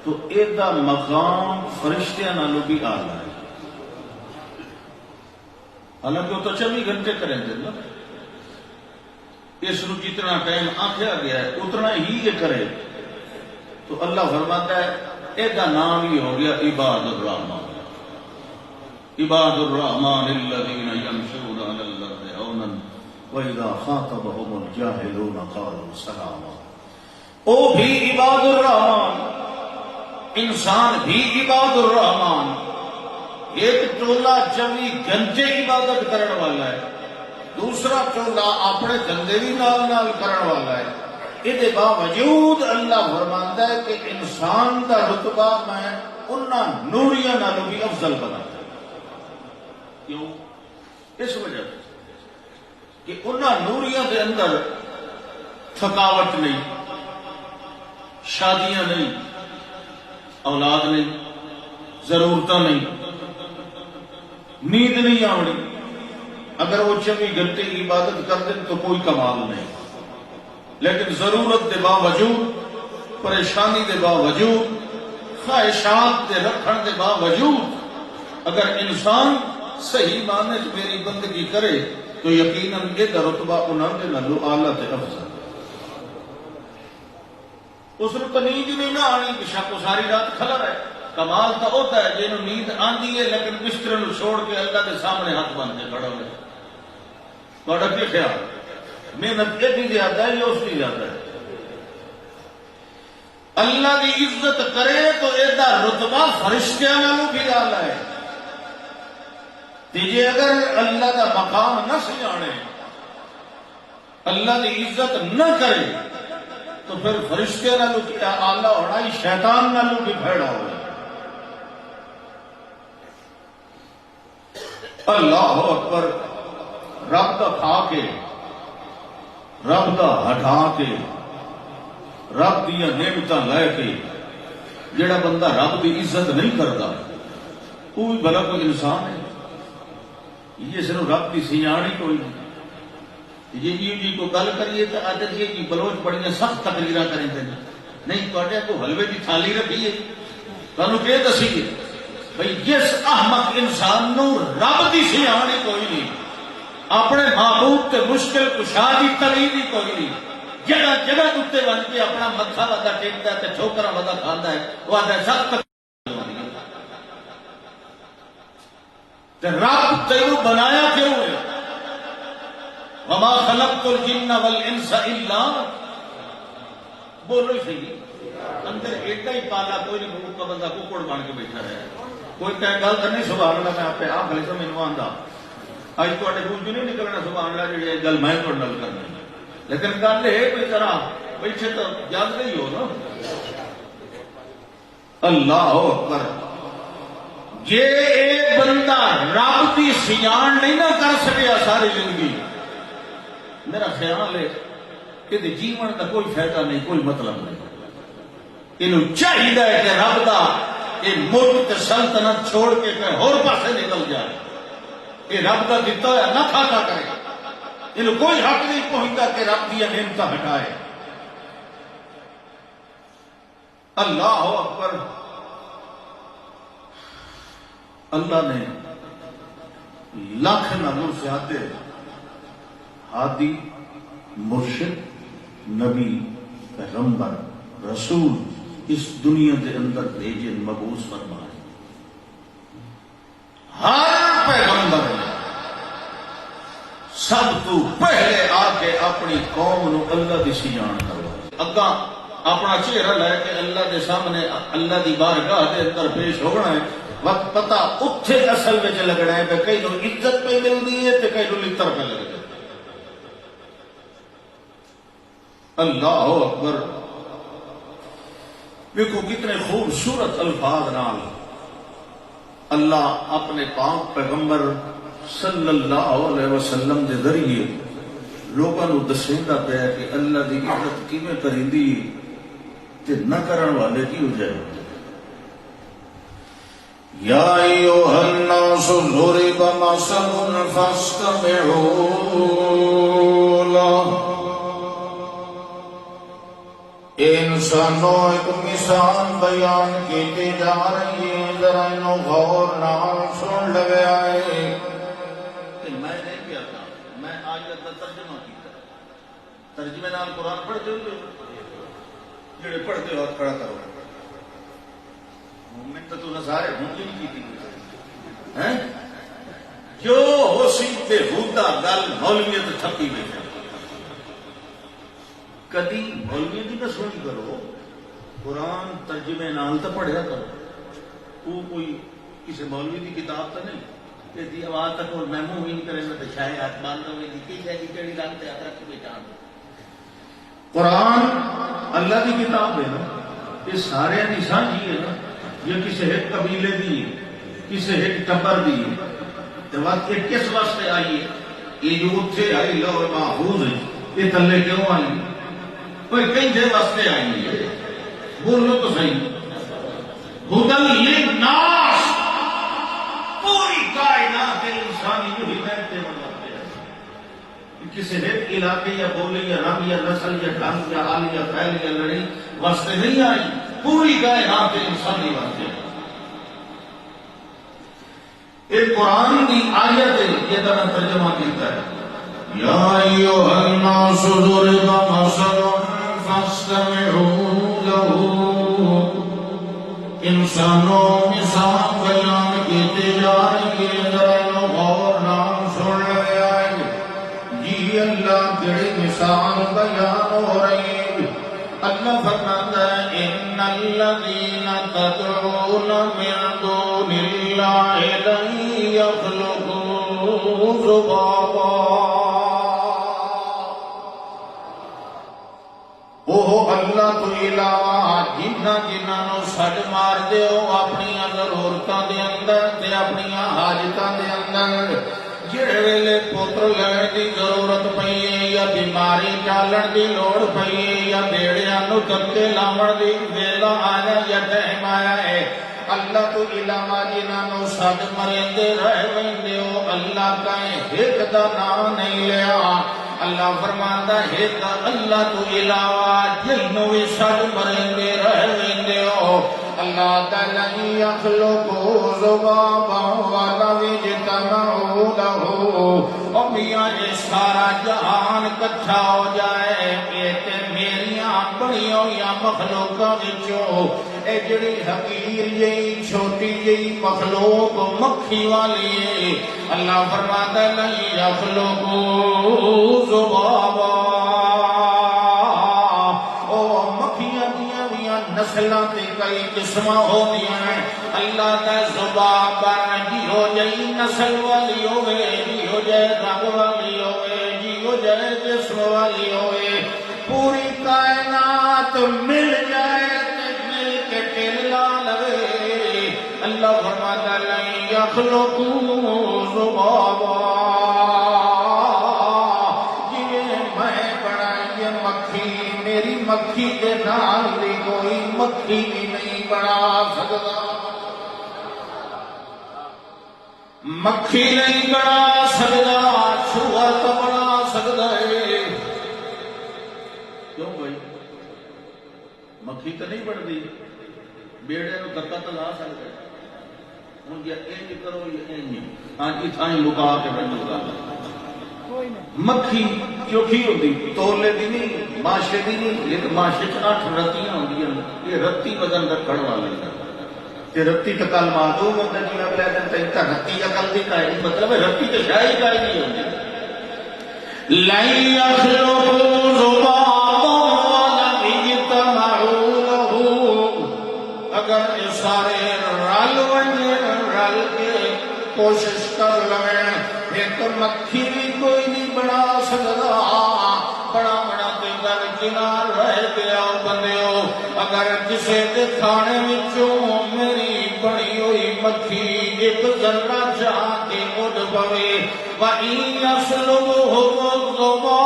تو ایدا مقام فرشتیاں نالوں بھی آلہ ہے۔ حالانکہ وہ تو 24 گھنٹے کریں گے نا، اس نو جتنا ٹائم آخیا گیا ہے اتنا ہی یہ کرے، تو اللہ فرماتا ہے ایدا نام ہی ہو گیا عباد الرحمان۔ عباد الرحمن الذین یمشون علی الارض ہونا وَإِذَا خَاطَبَهُمُ الْجَاهِلُونَ قَالُوا سَلَامًا۔ او بھی عباد الرحمان، انسان بھی عباد الرحمان، ایک ٹولہ 24 گھنٹے عبادت کرنے والا ہے، دوسرا ٹولہ اپنے دندے بھی نال کرنے والا ہے۔ یہ باوجود اللہ فرماندا ہے کہ انسان دا رتبہ میں انہاں نوریاں نالوں بھی افضل بنا۔ کیوں؟ اس وجہ سے کہ انہاں نوریاں دے اندر تھکاوٹ نہیں، شادیاں نہیں، اولاد نہیں، ضرورت نہیں، نیند نہیں آنی. اگر وہ 24 گھنٹے کی عبادت کر دیں تو کوئی کمال نہیں، لیکن ضرورت دے باوجود، پریشانی دے باوجود، خواہشات دے رکھن دے باوجود اگر انسان صحیح معنی چ میری بندگی کرے تو یقیناً یہ رتبہ انہوں نے نالو اعلیٰ تے افضل. اس نے تو نیند ہی نہیں نہ آنی کہ شک کو ساری رات کھلا رہے. کمال تو ہوتا ہے جنہوں نیند آندی ہے لیکن بستر نو چھوڑ کے اللہ کے سامنے ہاتھ باندھ کے کھڑا ہوئے. تھوڑا کیا خیال؟ محنت ایڈی زیادہ ہے یا اس کی زیادہ ہے؟ اللہ کی عزت کرے تو ایڈا رتبہ فرشتیاں نالوں بھی اعلیٰ ہے. جی اگر اللہ کا مقام نہ سجانے، اللہ کی عزت نہ کرے تو پھر فرشتے نالوں کیا اعلیٰ ہونا ہی شیطان نالوں بھی بھیڑا ہو. اللہ اکبر. رب دا کھا کے، رب دا ہٹا کے، رب دیا نعمتاں لے کے جڑا بندہ رب دی عزت نہیں کرتا وہ بھی بھلا کوئی انسان ہے؟ یہ صرف رب کی سیاح کوئی نہیں. یہ جی کو گل کریے تو عادت یہ جی بلوچ بڑی سخت تقریر کریں گے نہیں تے کو حلوے کی تھالی رکھی ہے تمہیں کہ دسیے بھائی جس احمق انسان نو رب کی سیاح کوئی نہیں، اپنے محبوب تے مشکل کشا کی تلی بھی کوئی نہیں، جگہ جگہ اتنے بن کے اپنا متھا ودا ٹیکتا ہے ٹھوکرا ودا کھانا ہے، وہ آتا ہے سخت رب تینوں بنایا کیوں ہے؟ وما خلقت الجن والانس الا بولو صحیح اندر ایڈا ہی پالا کوئی نہیں. بھوک کا بندہ ککڑ بن کے بیٹھا رہا ہے. کوئی کہے گل کرنی سبحان اللہ میں آپ پہ آپ بھلے تو مینوں آندا اج تواڈے منہ چوں نہیں نکلنا سبحان اللہ جی گل میں تواڈے نال کرنی، لیکن گل ہے کوئی طرح بیٹھے تو یاد نہیں ہو نا. اللہ اکبر. جے ایک بندہ رب کی سیان نہیں نہ کر سکیا ساری زندگی، میرا خیال ہے کہ جیون کا کوئی فائدہ نہیں، کوئی مطلب نہیں. یہ چاہیے کہ رب کا یہ ملک سلطنت چھوڑ کے کہیں اور پاسے نکل جائے. یہ رب کا دیتا ہوا نہ کھاتا کرے. یہ کوئی حق نہیں پہنچتا کہ رب کی نعمت ہٹائے. اللہ اکبر. اللہ نے لاکھ نالوں زیادہ ہادی، مرشد، نبی، پیغمبر، رسول اس دنیا کے اندر بھیجے، مبعوث فرمائے. ہر پیغمبر نے سب تو پہلے آ کے اپنی قوم نو اللہ کی سیان کروا اگا اپنا چہرہ لے کے اللہ کے سامنے اللہ کی بارگاہ کے اندر پیش ہونا ہے. وقت پتا اتھے اصل میں لگنا ہے کہ کئی نو عزت پہ ملتی ہے تو کئی نو لتر پہ لگ جائے. اللہ اکبر. دیکھو کتنے خوبصورت الفاظ نال اللہ اپنے پاک پیغمبر صلی اللہ علیہ وسلم کے ذریعے لوگوں کو دسیندا پیا کہ اللہ کی عزت کیویں کریندی تے نہ کرن والے کی ہو جائے. یا ایھا الناس ضرب مثل فاستمعوا لہ. انسانوں ایک مثال بیان کی جا رہی ہے، ذرا انہوں غور نال سن لگے آئے. میں نہیں کہتا، میں آیت کا ترجمہ کیا. ترجمے نال قرآن پڑھتے ہوئے جڑے پڑھتے ہو کھڑا کرو. مومن تو نظارے ہوں گے نہیں کی جو ہو سی بے ہودہ گل مولویت تھپی بیٹھا. کدی مولویت نہ سنی کرو، قرآن ترجمے نال تو پڑھیا کرو. وہ کوئی کسی مولوی کی کتاب تو نہیں کہ آواز تک اور میں منہ نہیں کرے تو شاید ہاتھ باندھ ہوئے کی جائے کہڑی لانتے ہاتھ رکھ کے بیٹھا. قرآن اللہ کی کتاب ہے نا، یہ سارے کی سانجھی ہے نا. یہ کسی ایک قبیلے دی ہے، کسی ایک ٹبر دی ہے. تو بات یہ کس واسطے آئی ہے؟ یہ جو اتھے آئی لوح محفوظ ہے، یہ تھلے کیوں آئی؟ کوئی کہیں دے واسطے آئی ہے، بولو تو صحیح. ہدل للناس، پوری کائنات انسانی جو ہدایتیں بناتے ہیں، کسی ایک علاقے یا بولے یا رنگ یا نسل یا ڈھنگ یا حال یا فعل یا لڑائی واسطے نہیں آئی، پوری کائنات انسانی واسطے. ایک قرآن کی آیت یہ طرح ترجمہ کیتا ہے، یا ایھا الناس ضرب مثل فاستمعوا له. انسانوں مثال بیان کیتے جا رہی ہے، ذرا غور نام سن رہے ہیں. جی اللہ کیڑی مثال بیان ہو رہی ہے؟ اللہ فرماتا ہے ان الذین تدعون من دون اللہ لن یخلقوا ذبابا. وہ اللہ تو علاوہ جنہاں سڈ مار دیو اپنی ضرورتاں دے اندر تے اپنی حاجتاں دے اندر. جڑے ویلے پتر لین دی ضرورت پئی ہے یا بیماری ٹالن دی لوڑ پئی ہے یا بیڑیاں نو دندے لاون دی ویلا آیا یا ٹائم آیا ہے، اللہ تو علاوہ جنہاں سڈ مریندے رہ ویندے ہو اللہ کہیں ایک دا نام نہیں لیا. اللہ فرماندا ہے کہ اللہ تو علاوہ جنوں بھی سڈ مریندے رہ ویندے ہو اللہ تعالی یخلقوا ذبابا ولو اجتمعوا له. او میاں یہ سارا جہان کٹھا ہو جائے یہ تے میریاں بڑی ہوئی مخلوقاں وچوں اے جڑی حقیر جئی چھوٹی جئی مخلوق مکھی والی ہے، اللہ فرماتا ہے لن یخلقوا ذبابا. نسلاں تے کئی قسم ہوندیاں ہیں، اللہ دا ذباب جی ہو جئی نسل والی ہوے، جی ہو جائے رنگ والی ہوے، جی ہو جائے جسم والی ہوے، پوری کائنات مل جائے تے مل کے ٹل لا لوے. اللہ فرماتا لن یخلقوا ذبابا. مکھی کے نال دی کوئی مکھی بھی نہیں بنا سکتا، مکھی نہیں بنا سکتا، چوہا تو بنا سکتا ہے. کیوں بھائی مکھی تو نہیں بنتی، بیڑے نو دھکا تو لا سکتا ہے. ہوں یا انج کرو یا انج، ہاں جی تھائیں لکا کے بنو. مکھی چوکھی ہوتی تولے دی نہیں، ماشے دی نہیں، لیکن ماشے چ 8 رتیاں ہوندیاں. یہ رتی وزن رکھن والے تے رتی تے کل معلوم ہوتا جی اگلے دن تے رتی عقل دی کائے مطلب رتی تے شاہی کائے نہیں ہوندی. لن یخلقوا ذبابا ولم یجتمعوا له. اگر یہ سارے رل ونجن رل کے کوشش کر لویں ایک مکھی بھی کوئی نہیں بنا سکتا. بناونا تے گل کنار رہ گیا بندیو. اگر کسے دے کھانے وچوں میری بنی ہوئی مکھی ایک ذرہ چاہ کے اڈ پوے وَإِن يَسْلُبْهُمُ الذُّبَابُ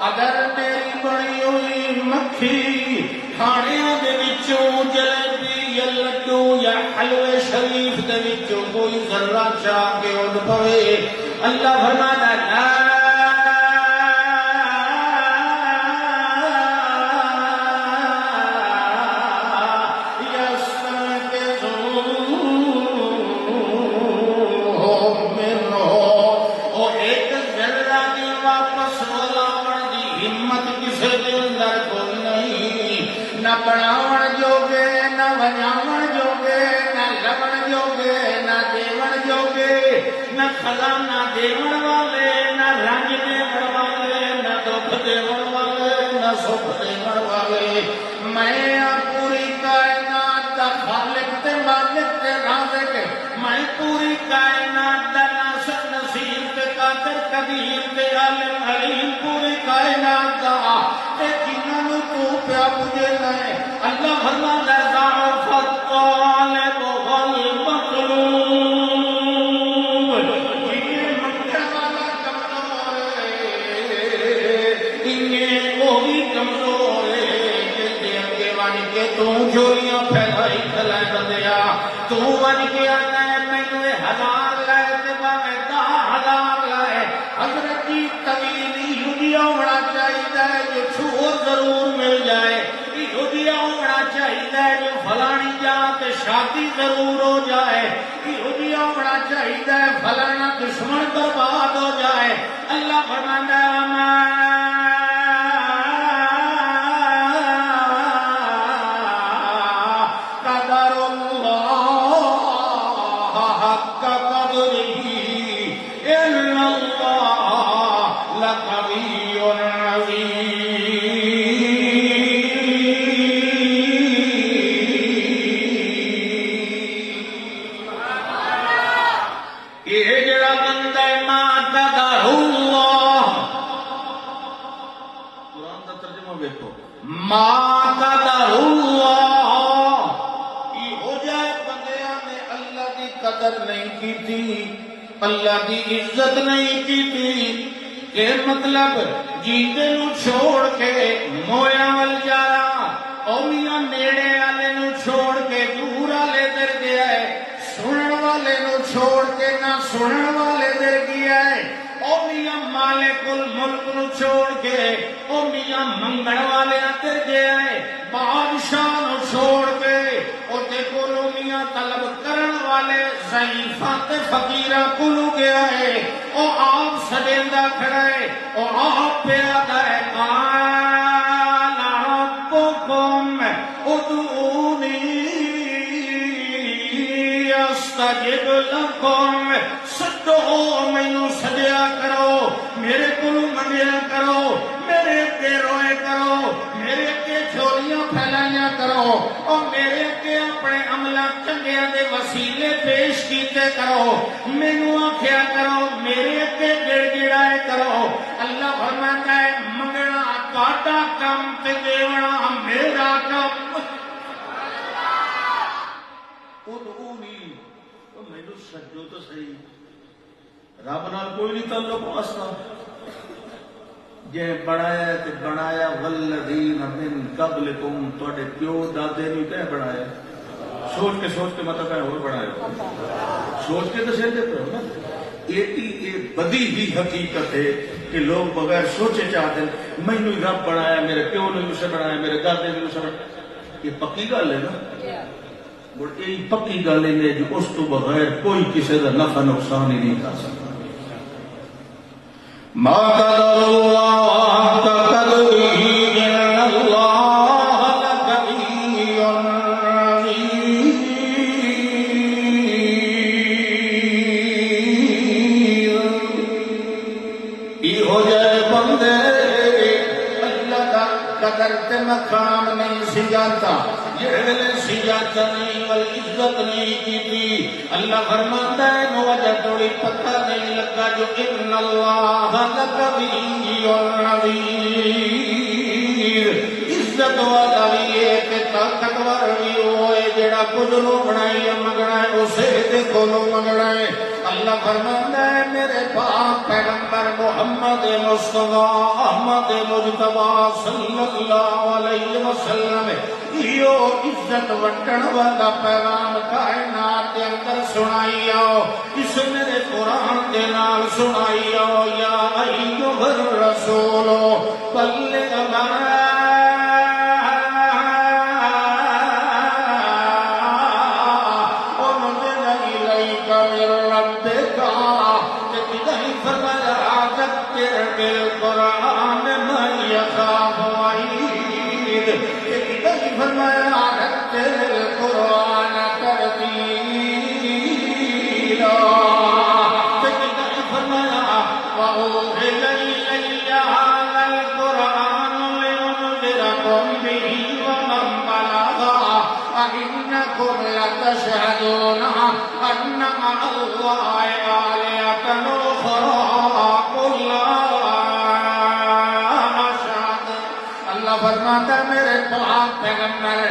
اگر میری بنی ہوئی مکھی کھانے دے وچوں جلیبی یا لڈو یا حلوے شریف دے وچوں کوئی ذرہ چاہ کے اڈ پوے اللہ فرماتا ہے بناون جوگے نہ ونجاون جوگے نہ لبن جوگے نہ دیون جوگے نہ خزانہ دیون والے نہ رنج دیون والے نہ دکھ دیون والے نہ سکھ دیون والے. میں پوری کائنات دا خالق تے مالک تے رازق. میں پوری کائنات دا ناصر نصیر تے قادر قدیر تے عالم حلیم. پوری کائنات دا تے جنہاں نوں تو پیا کے گئے اللہ فرماتا ہے ضعف الطالب والمطلوب یہ منگنے والا کمزور ہے یہ وہی کمزور ہے کہ بن کے تو جوڑیاں پھیلائی کھلائے بندیا تو بن کے آنا ہے مینو 1000 لائے تے باویں 10,000 لائے حضرت کی طویلی یہودیہ ہونا چاہیے جو چھوڑ ضرور مل جائے یہودیہ ہونا چاہیے جو فلانی جات شادی ضرور ہو جائے یہودیہ ہونا چاہیے فلانا دشمن برباد ہو جائے اللہ فرماتا ہے اللہ کی عزت نہیں کی تھی کہ مطلب جیتے نو چھوڑ کے مویا ول جایا او میاں نیڑے والے نو چھوڑ کے دور والے در گیا ہے سنن والے نو چھوڑ کے نہ سنن والے در گیا ہے او میاں مالک الملک نو چھوڑ کے او میاں منگن والے در گیا ہے بادشاہ نو چھوڑ کے او تے کولو میاں طلب کرن والے ضعیفاں تے فقیراں کولو گیا ہے او آپ سجدہ کھڑا ہے او آپ پہ آتا ہے قال ربکم ادعونی استجب لکم سدو مینوں سجدہ کرو میرے کولو منگیا کرو میرے کے روئے کرو میرے کے جھولیاں پھیلائیاں کرو اور میرے کے اپنے عملہ چنگیاں دے وسیلے پیش کیتے کرو مینوں آکھیا کرو میرے کے گڑ گڑائے کرو اللہ فرماتا ہے منگنا تہاڈا کم تے دیونا میرا کم ادعونی مینوں سجدو تو صحیح رب نال کوئی نہیں تعلق واسطہ جے بنایا تے بنایا والذین من قبلکم تواڈے پیو دادے نوں تے بنایا سوچ کے مطلب ہے اور بنایا سوچ کے دسے تے نا یہ بدی ہی حقیقت ہے کہ لوگ بغیر سوچے چاہتے ہیں مینوں ہی رب بنایا میرے پیو نے اسے بنایا میرے دادے نے اسے بنایا یہ پکی گل ہے نا اور یہ پکی گل ہے جو اس تو بغیر کوئی کسی کا نفع نقصان ہی نہیں کر سکتا ما قدر اللہ حق قدره ان اللہ لقوی عزیز یہ ہو جائے بندے اللہ کا قدر تے مقام نہیں سی جانتا یہ سی جانتا نہیں عزت نہیں کی تھی اللہ فرماتا ہے وجہ تھوڑی پتہ نہیں لگا جو ان اللہ لقوی عزیز عزت والا بھی ہے کہ طاقتور بھی ہوئے جڑا کچھ نو بنائی منگنا ہے اسے دے کولو منگنا ہے اللہ فرماتا ہے میرے پاک پیغمبر محمد مصطفیٰ احمد مجتبی صلی اللہ علیہ وسلم یہ عزت وٹن والا پیغام کائنات کے اندر سنائی آؤ اس میرے قرآن کے نال سنائی آؤ یا ایھا الرسول بلغ ما انزل الیک من ربک فذکر بالقرآن من یخاف وعید فرمایا رتل القرآن ترتیلا فرمایا وأوحي إلي هذا القرآن لأنذركم به ومن بلغ أئنكم لتشهدون أن مع الله آلهة أخرى قل لا أشهد اللہ فرماتا ہے میرے پاک پیغمبر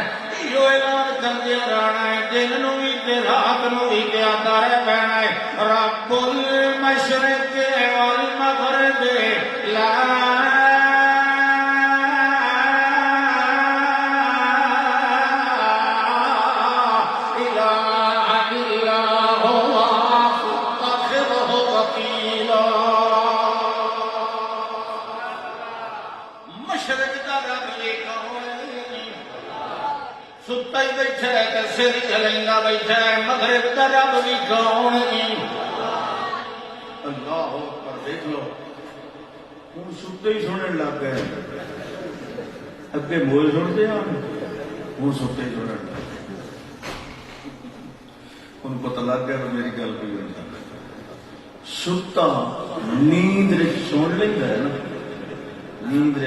یہ اعلان کر دیا رہنا ہے دن نو بھی تے رات نو بھی کہ آتا رہ پہنا ہے رب المشرق والمغرب لا ستا ہی بیٹھا ہے تے سر چلنگا بیٹھا ہے مغرب دا رب بھی کون ہے اللہ پر دیکھ لو ہوں ستے ہی سننے لگ گئے اگے موئے سنتے ہیں ہوں ستے ہی سننے لگ گئے ان پتہ لگ گیا میری گل بھی ہوئی ستا نیند سن لینا ہے نا نیند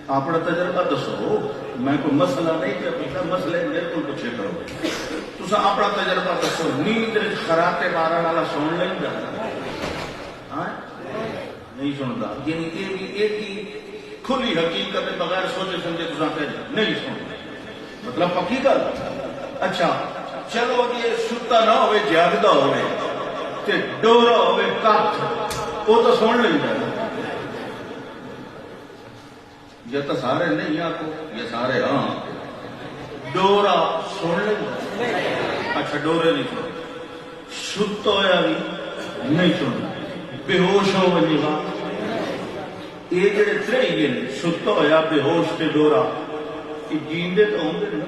اپنا تجربہ دسو میں کوئی مسئلہ نہیں کہ پوچھا مسئلے میرے کو پوچھے کرو تسا اپنا تجربہ دسو نیند خراٹے مارن والا سن لینا ہاں نہیں سنتا یعنی یہ بھی ایک کھلی حقیقت بغیر سوچے سمجھے تسا نہیں سنتا مطلب پکی گل اچھا چلو یہ ستا نہ ہوئے جاگتا ہوئے تے ڈورا ہوئے کٹ وہ تو سن لینا یہ تو سارے نہیں آپ کو یہ سارے ہاں ڈورا سن لیں اچھا ڈورے نہیں سن ستا ہوا بھی نہیں سننا بے ہوش ہو بنی گا یہ جڑے ترے گئے ستا ہوا بے ہوش تے ڈورا یہ جیندے تو ہوں گے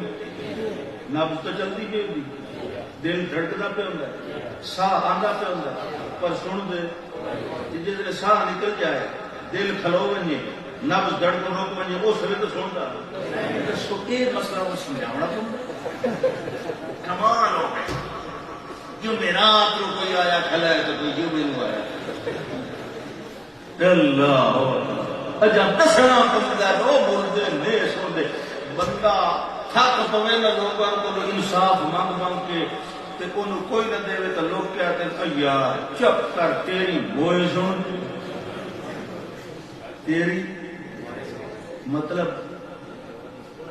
نبض تو چلتی پی ہوگی دل دھڑکتا پہ ہوں ساہ آندا پہ ہوں پر سن دے جس ساہ نکل جائے دل کھلو بنی نبض دڑ کو روک بنی وہ سبھی تو سنتا اس کو ایک مسئلہ وہ سمجھاونا تم کمال ہو گئے جمعرات کو کوئی آیا کھلا ہے تو کوئی جمعہ آیا اللہ اجا دسنا بندہ رو بولتے نہیں سنتے بندہ تھک پوے نہ لوگوں کو انصاف مانگ مانگ کے تے انہوں کوئی نہ دے تو لوگ کہتے ہیں یار چپ کر تیری موئے سن تیری مطلب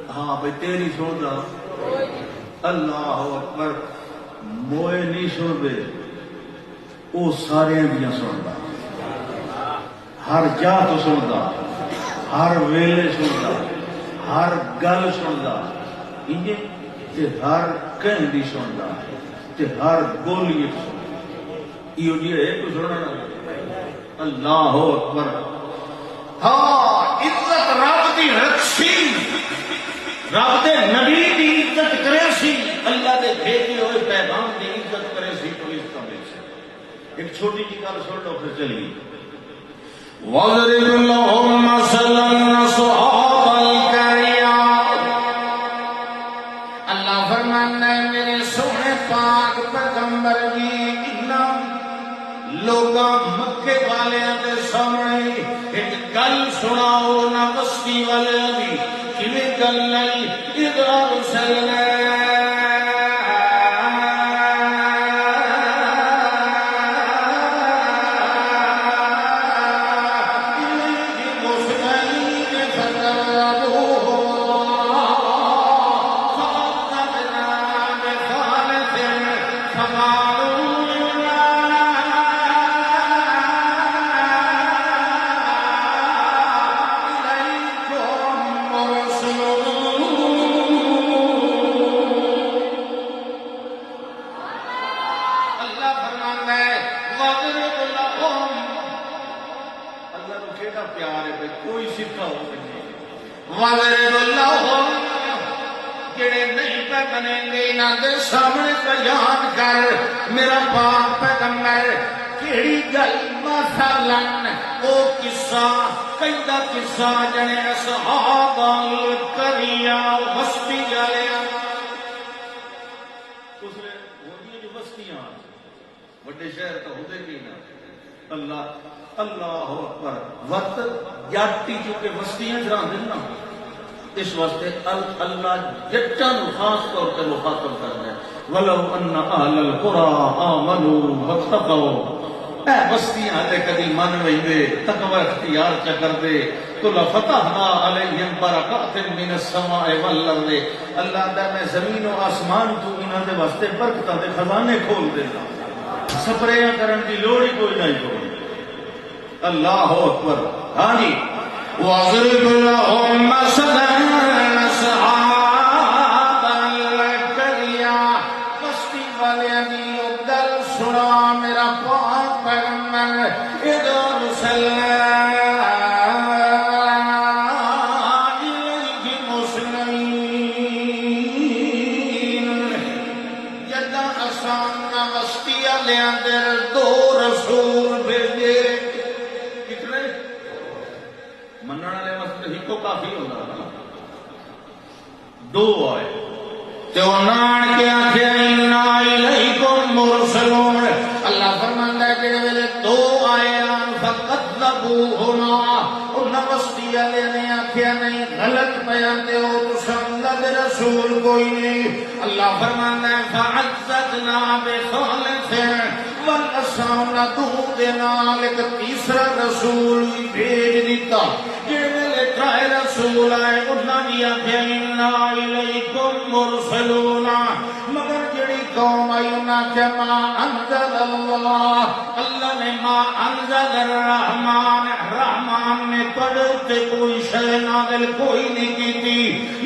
ہاں بھائی تیری سن رہا اللہ اکبر موئے نہیں سن دے وہ سارے دیا سنتا ہر جا تو سنتا ہر ویلے سنتا ہر گل سنتا ہر کہیں دی سنتا ہر بولی یہ سننا اللہ اکبر ہاں عزت رب دی رکھی رب دے نبی دی عزت کرے سی اللہ دے بھیجے ہوئے پیغام دی عزت کرے سی تو اس کا سے ایک چھوٹی جی گل سن لو پھر چلیے وَاضْرِبْ لَهُمْ مَثَلًا أَصْحَابَ الْقَرْيَةِ اللہ فرماتا ہے میرے سونے پاک پیغمبر جی لوگاں مکے والے دے سامنے ایک گل سناؤ نہ بستی والے بھی کیویں گل نہیں اذا ارسلنا جڑے نہیں پہ بنیں گے انہاں دے سامنے بیان کر میرا پاک پیغمبر کیڑی گل مثلاً او قصہ کیندا قصہ جنے اصحاب القریہ بستی والے اس نے ہوندی جو بستیاں بڑے شہر تو ہوندے کی نا اللہ اللہ اکبر وقت جاتی چونکہ بستیاں جراندے نا اس واسطے اللہ جٹاں خاص طور پہ مخاطب کرنا ہے ولو ان اہل القرى آمنوا واتقوا اے بستیاں تے کدی من ویندے تقوی اختیار چ کردے تو لفتحنا علیہم برکات من السماء والارض، اللہ دا میں زمین و آسمان تو انہاں دے واسطے برکتاں دے خزانے کھول دینا، سپریاں کرن دی لوڑ ہی کوئی نہیں ہوئی۔ اللہ اکبر۔ ہاں جی، وَاضْرِبْ لَهُم مَّثَلًا أَصْحَابَ الْقَرْيَةِ، بستی والے دی گل سنا میرا پاک پیغمبر، اِذْ أَرْسَلْنَا إِلَيْهِمْ مُرْسَلِينَ، جداں اساں بستی والے دے دو رسول بھیجے، کتنے منن والے مسجد ہی کو کافی ہوتا ہے، دو آئے تے انہاں کے آکھیا اِنَّا إِلَيْكُمْ مُرْسَلُونَ، اللہ فرماندا ہے جڑے ویلے دو آئے فَقَذَّبُوهُمَا، انہاں بستی والے نے آکھیا نہیں غلط بیان تے او تساں اللہ دے رسول کوئی نہیں، اللہ فرماندا ہے فَعَزَّزْنَا بِثَالِثٍ، والاساں دو دے نال ایک تیسرا رسول بھی بھیج دیتا، جڑے ترائے رسول آئے انہاں دی آکھیا اِنَّا إِلَيْكُمْ مُرْسَلُونَ، مگر جڑی قوم آئی انہاں آکھیا ما انزل اللہ، اللہ نے ما انزل الرحمن، رحمان نے تواڈے تے کوئی شے نازل کوئی نہیں کیتی،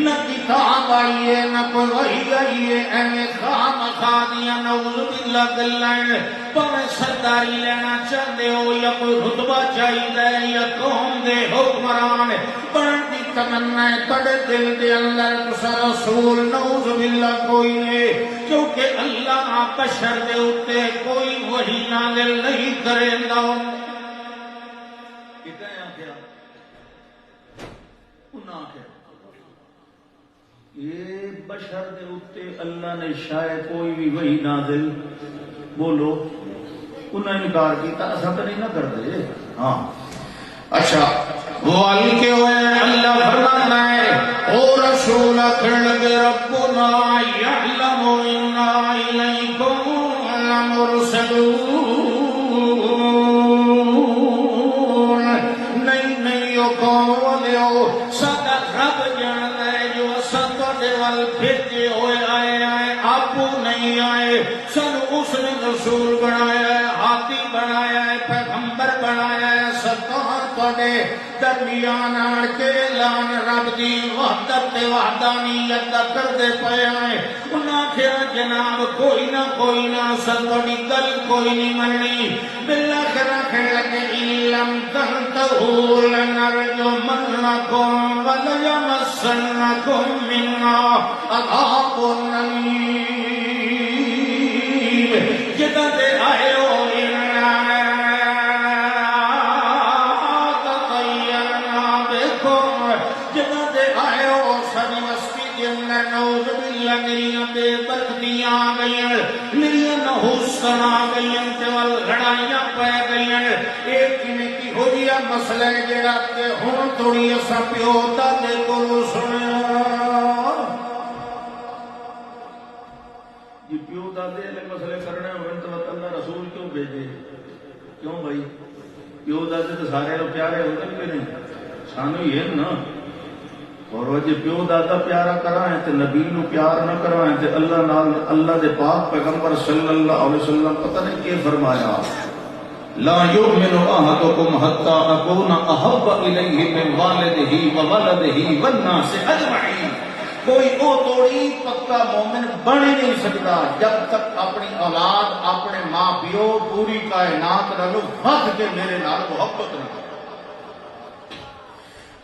نہ کتاب آئی ہے نہ کوئی وحی آئی ہے، ایویں خواہ دیاں نعوذ باللہ گلاں، پاویں سرداری لینا چاہتے ہو یا کوئی رتبہ چاہیے یا قوم دے حکمران بنن دی تمنا ہے تڑے دل دے اندر، تسا رسول نعوذ باللہ کوئی نہیں، کیونکہ اللہ بشر دے اوتے کوئی وحی نازل نہیں کریندا۔ کتنے آکھیا انہاں آکھیا یہ بشر دے اوتے اللہ نے شاید کوئی بھی وحی نازل، بولو انہوں نے انکار کیتا، ایسا تو نہیں نہ کرتے۔ ہاں اچھا، وال کے ہوئے اللہ فرمانا ہے او رسول اکھن لگے ربنا یعلم انا الیکم لمرسلون، نہیں او قوم والیو ساڈا رب جاندا ہے جو اساں تواڈے وال بھیجے ہوئے آئے آپ نہیں آئے، سانو اس نے رسول بنایا ہے، ہاتھی بنایا ہے، پیغمبر بنایا ہے، سرکار تواڈے درمیان آن کے اعلان رب دی وحدت تے وحدانیت دا کردے پئے ہیں۔ انہاں آکھیا جناب کوئی نہ ساری گل کوئی نہیں مننی، بالآخر آکھن لگے ان لم تنتہوا لنرجمنکم وليمسنکم منا عذاب الیم، جداں دے آئے ہو بے برکتیاں آ گئی، میری نحوستاں آ گئی، لڑائیاں پی گئی، ایک کی ہو گیا مسئلہ جڑا کہ ہن تھوڑی اساں پیو دادے کولوں سنیا جی، پیو دادے والے مسئلے کرنے ہوئے تو اللہ رسول کیوں بھیجے؟ کیوں بھائی؟ پیو دادے تو سارے لوگ پیارے ہوتے کہ نہیں؟ سانو یہ نا، اور وہ جی پیو دادا پیارا کرائیں تو نبی نو پیار نہ کرائیں تو اللہ نال، اللہ دے پاک پیغمبر صلی اللہ علیہ وسلم پتہ نہیں کہ فرمایا لا یؤمن احدکم حتی اکون احب الیہ من والدہ وولدہ والناس اجمعین، کوئی او توڑی پکا مومن بن ہی نہیں سکتا جب تک اپنی اولاد، اپنے ماں پیو، پوری کائنات نالوں ود کے میرے نال محبت نہ کرے۔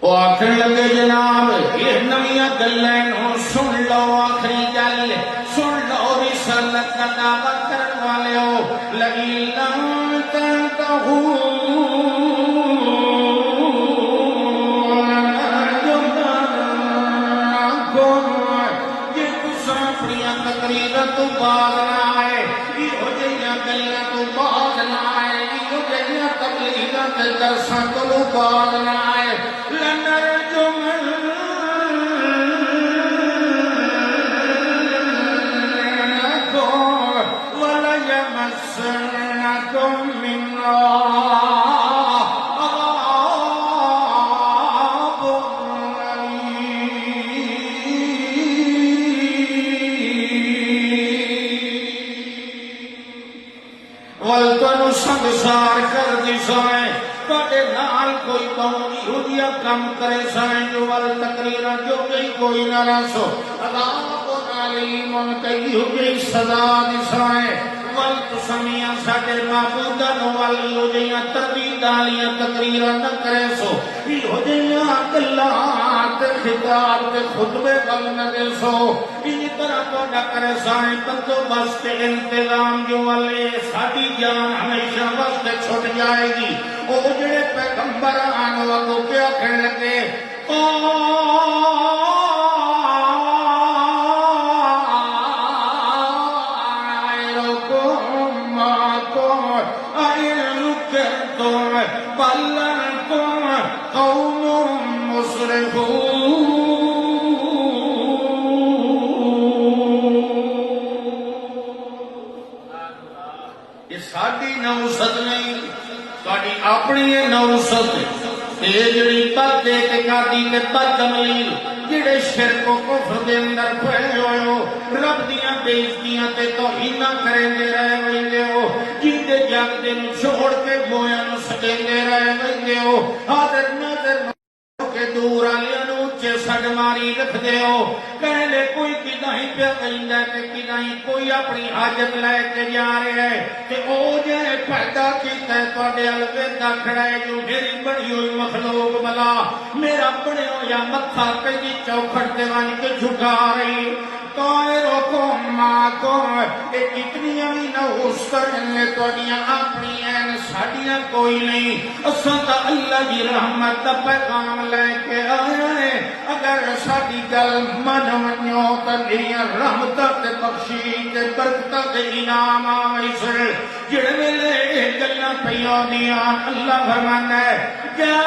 وہ آخر لگے جناب یہ نویاں گلیں سن لو، آخری گل سن لو، رسالت کا دعوت کرنے والے ہو، لئن لم تنتہوا یہ تساں اپنی تقریر تو باز نہ آئے، یہ جہاں گلاں تو باز نہ آئے، یہ جہاں تبلیغاں تے درساں تو باز نہ آئے، گسار کر دی سائیں تواڈے نال کوئی قوم یہودیہ کم کرے سائیں جو ول تقریرا جو گئی کوئی نہ رسو عذاب علیم کئی ہو گئی سزا دی سائیں ول تسمیاں ساڈے معبوداں ول ہو جیاں تردید والیاں تقریرا نہ کرے سو ہو جیاں گلاں تے خطاب تے خطبے ول نہ دے سو ان طرح تواڈا کرے سائیں بندوبست انتظام جو والے ساڈی جان ہمیشہ واسطے چھٹ جائے گی او جڑے پیغمبر آن وگو کیا کہنے لگے نوست نہیں تہاڈی اپنی نوست یہ جڑی بد اعتقادی تے بد عملی جڑے شرک و کفر دے اندر پھیلے ہوئے ہو رب دیاں بے عزتیاں تے توہیناں کریندے رہے ویندے ہو جیندے جاگدے نوں چھوڑ کے گویاں نوں سٹیندے رہے ویندے ہو حاضر ناظر کے دور والیاں نوں اونچے سڈ ماری رکھدے ہو کہلے کوئی کدائی پیا کہندا تے کدائی کوئی اپنی حاجت لے کے جا رہا ہے تے او جے پیدا کیتا ہے تواڈے ال ویندا کھڑا ہے جو میری بنی ہوئی مخلوق بلا میرا بنیا ہویا متھا کئی چوکھٹ تے ون کے جھکا رہی طائرکم معکم یہ کتنیاں بھی نوستر ہیں تواڈیاں اپنی ہیں ساڈیاں کوئی نہیں اساں تا اللہ دی رحمت دا پیغام لے کے آئے ہیں اگر ساڈی گل من ونجو تے میریاں رحمتاں تے بخشش تے برکتاں تے انعام آوے سر جڑے ویلے یہ گلاں پیاں دیاں اللہ فرماندا ہے کیا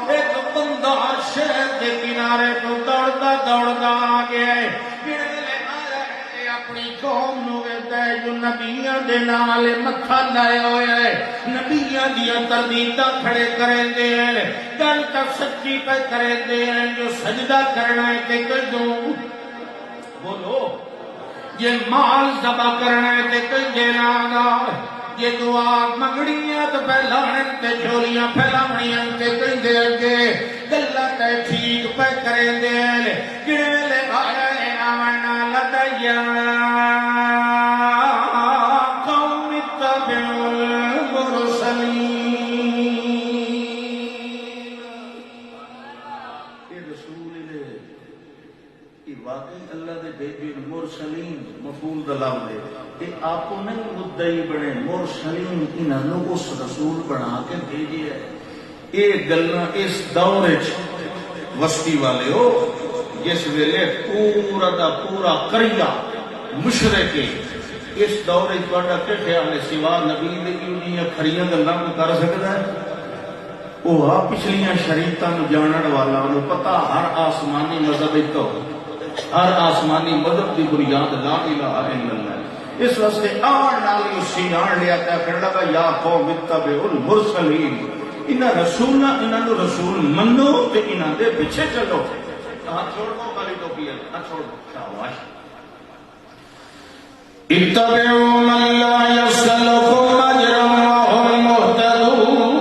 ایک بندہ شہر کے کنارے تو دوڑتا دوڑتا آ گیا ہے اپنی قوم نو ویکھدا ہے جو نبیاں دے نال متھا لایا ہویا ہے نبیاں دیاں تردیداں کھڑے کریندے ہیں گل تک سچی پہ کریندے ہیں جو سجدہ کرنا ہے تے کدوں بولو یہ مال ذبح کرنا ہے تے کدے نادا یہ دعا منگڑیاں تو پھیلانے تے جھولیاں پھیلاونیاں تے کہندے اگے گلاں تے ٹھیک پہ کریندے جڑے ویلے آیا نے آونا لدیا قوم اتبعوا المرسلین یہ رسول نے یہ واقعی اللہ دے بھیجے مرسلین مفعول دا لفظ ہے کہ آپ نہیں مدعی بنے مرسلین انہوں اس رسول بنا کے بھیجے ہے یہ گلاں اس دور وسطی والے ہو جس ویلے پورا دا پورا قریہ مشرک اس دور تہاڈا کہ خیال ہے سوا نبی دے کیوں کھڑیاں گلاں کر سکدا ہے وہ پچھلیاں شریعتاں نوں جانن والا نوں پتہ ہر آسمانی مذہب تو ہر آسمانی مذہب کی بنیاد لا الہ الا اللہ اس واسطے آن نالی اسی آن لیا تے کہنے لگا یا قوم اتبعوا المرسلین انہاں رسولاں انہاں نوں رسول منو تے انہاں دے پیچھے چلو ہاتھ چھوڑ دو والی ٹوپی ہے ہاتھ چھوڑ دو شاباش اتبعوا من لا يسألكم اجرا وهم مهتدون